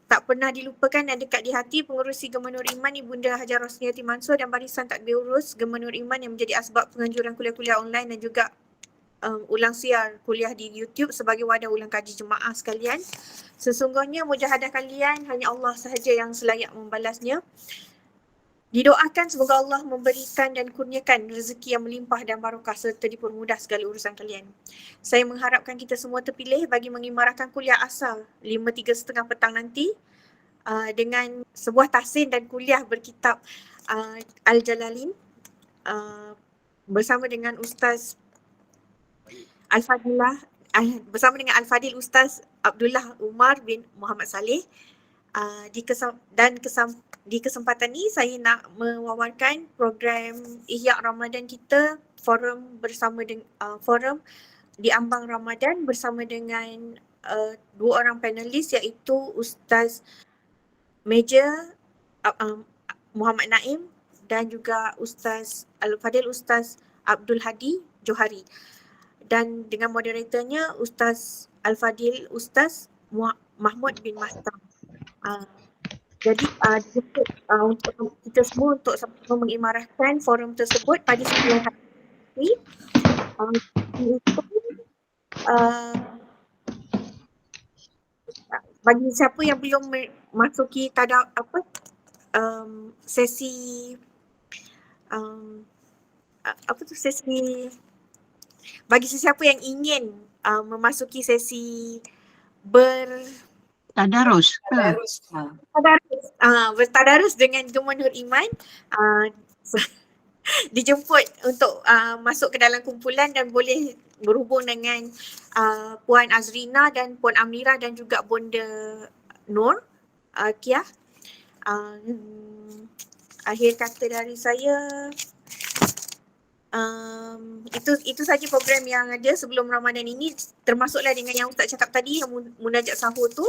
Tak pernah dilupakan dan dekat di hati pengurusi Gemenur Iman Ibunda Hajar Rosniati Mansur dan barisan takbir urus Gemenur Iman yang menjadi asbab penganjuran kuliah-kuliah online dan juga ulang siar kuliah di YouTube sebagai wadah ulang kaji jemaah sekalian. Sesungguhnya mujahadah kalian hanya Allah sahaja yang selayak membalasnya. Didoakan semoga Allah memberikan dan kurniakan rezeki yang melimpah dan barakah serta dipermudah segala urusan kalian. Saya mengharapkan kita semua terpilih bagi mengimarahkan kuliah asal 5.30 petang nanti dengan sebuah tahsin dan kuliah berkitab Al-Jalalain bersama dengan Ustaz Al-Fadil Ustaz Abdullah Umar bin Muhammad Saleh. Di kesempatan ini saya nak mewawarkan program Ihya Ramadan kita, forum di ambang Ramadan bersama dengan dua orang panelis iaitu Ustaz Major Muhammad Naim dan juga Ustaz Al-Fadil Ustaz Abdul Hadi Johari, dan dengan moderatornya Ustaz Al-Fadil Ustaz Mahmud bin Mastam. Jadi untuk kita semua untuk sama-sama mengimarahkan forum tersebut pada 9 hari. Bagi siapa yang belum masuki sesi bagi sesiapa yang ingin memasuki sesi bertadarus dengan Gemenur Iman, dijemput untuk masuk ke dalam kumpulan dan boleh berhubung dengan Puan Azrina dan Puan Amira dan juga Bonda Nur Kia. Akhir kata dari saya, itu saja program yang ada sebelum Ramadan ini, termasuklah dengan yang Ustaz cakap tadi yang munajat sahur tu.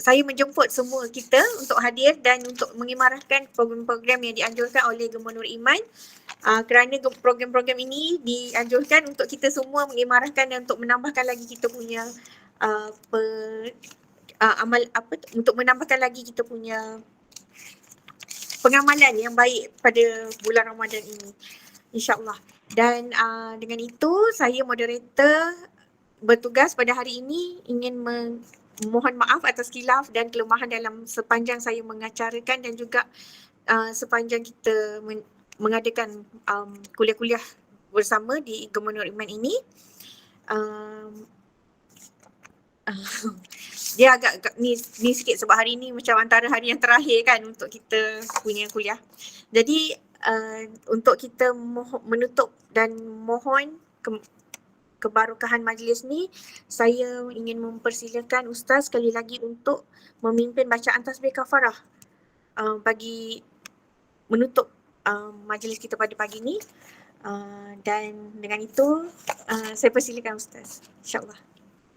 Saya menjemput semua kita untuk hadir dan untuk mengimarahkan program-program yang dianjurkan oleh Gemenur Iman, kerana program-program ini dianjurkan untuk kita semua mengimarahkan dan untuk menambahkan lagi kita punya untuk menambahkan lagi kita punya pengamalan yang baik pada bulan Ramadan ini, insyaAllah. Dan dengan itu saya moderator bertugas pada hari ini ingin mohon maaf atas khilaf dan kelemahan dalam sepanjang saya mengacarakan dan juga sepanjang kita mengadakan kuliah-kuliah bersama di Gemenur Iman ini. Dia agak ni sikit sebab hari ni macam antara hari yang terakhir kan untuk kita punya kuliah. Jadi untuk kita menutup dan mohon kebarokahan majlis ni, saya ingin mempersilakan Ustaz sekali lagi untuk memimpin bacaan tasbih kafarah bagi menutup majlis kita pada pagi ni. Dan dengan itu saya persilakan Ustaz, insyaAllah.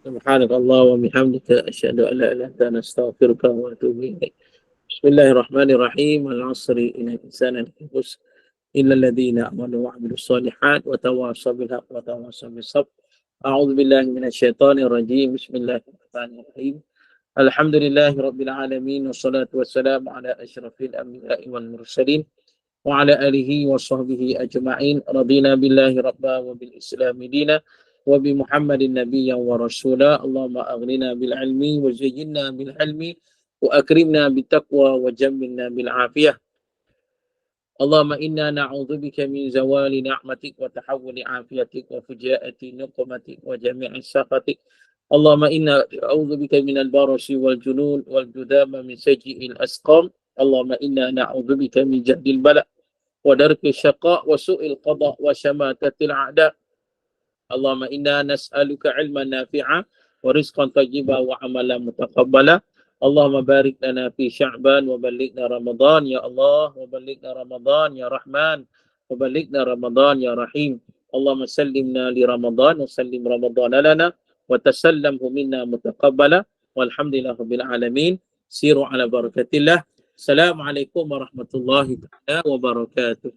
Subhanakallah wa bihamdika asyhadu an la ilaha illa anta astaghfiruka wa atubu ilaik. Bismillahirrahmanirrahim. Al-'asri innal insana lafi khusr illa alladhina amanu wa 'amilus solihat wa tawassaw bil haqqi wa tawassaw bis sabr. A'udzu billahi minasyaitonir rajim. Bismillahirrahmanirrahim. Alhamdulillahi rabbil alamin wassalatu wassalamu ala asyrafil anbiya'i wal mursalin wa ala alihi wa sahbihi ajma'in. Radina billahi rabba wa bil islami dina wa bi Muhammadin nabiyyan wa rasula. Allahumma aghnina bil ilmi wa zayyinna bil ilmi wa akrimna bit taqwa wa jammilna bil afiyah. Allahumma inna na'udzubika min zawali ni'matik wa tahawuli afiyatik wa fujaati nuqmatik wa jami'i sakhatik. Allahumma inna na'udzubika min al-barasi wal junun wal judama min sayyi'il asqam. Allahumma inna na'udzubika min jahdil bala wa darki syaqa wa su'il qada wa syamatatil a'da. Allahumma inna nas'aluka ilman nafi'a wa rizqan tayyiba wa amalan mutaqabbala. Allahumma barik lana fi Sya'ban wa ballighna Ramadan ya Allah, wa ballighna Ramadan ya Rahman, wa ballighna Ramadan ya Rahim. Allahumma sallimna li Ramadan wa sallim Ramadan lana wa tasallamhu minna mutaqabbala walhamdulillahi rabbil alamin. Siru ala barakatillah. Assalamualaikum warahmatullahi wabarakatuh.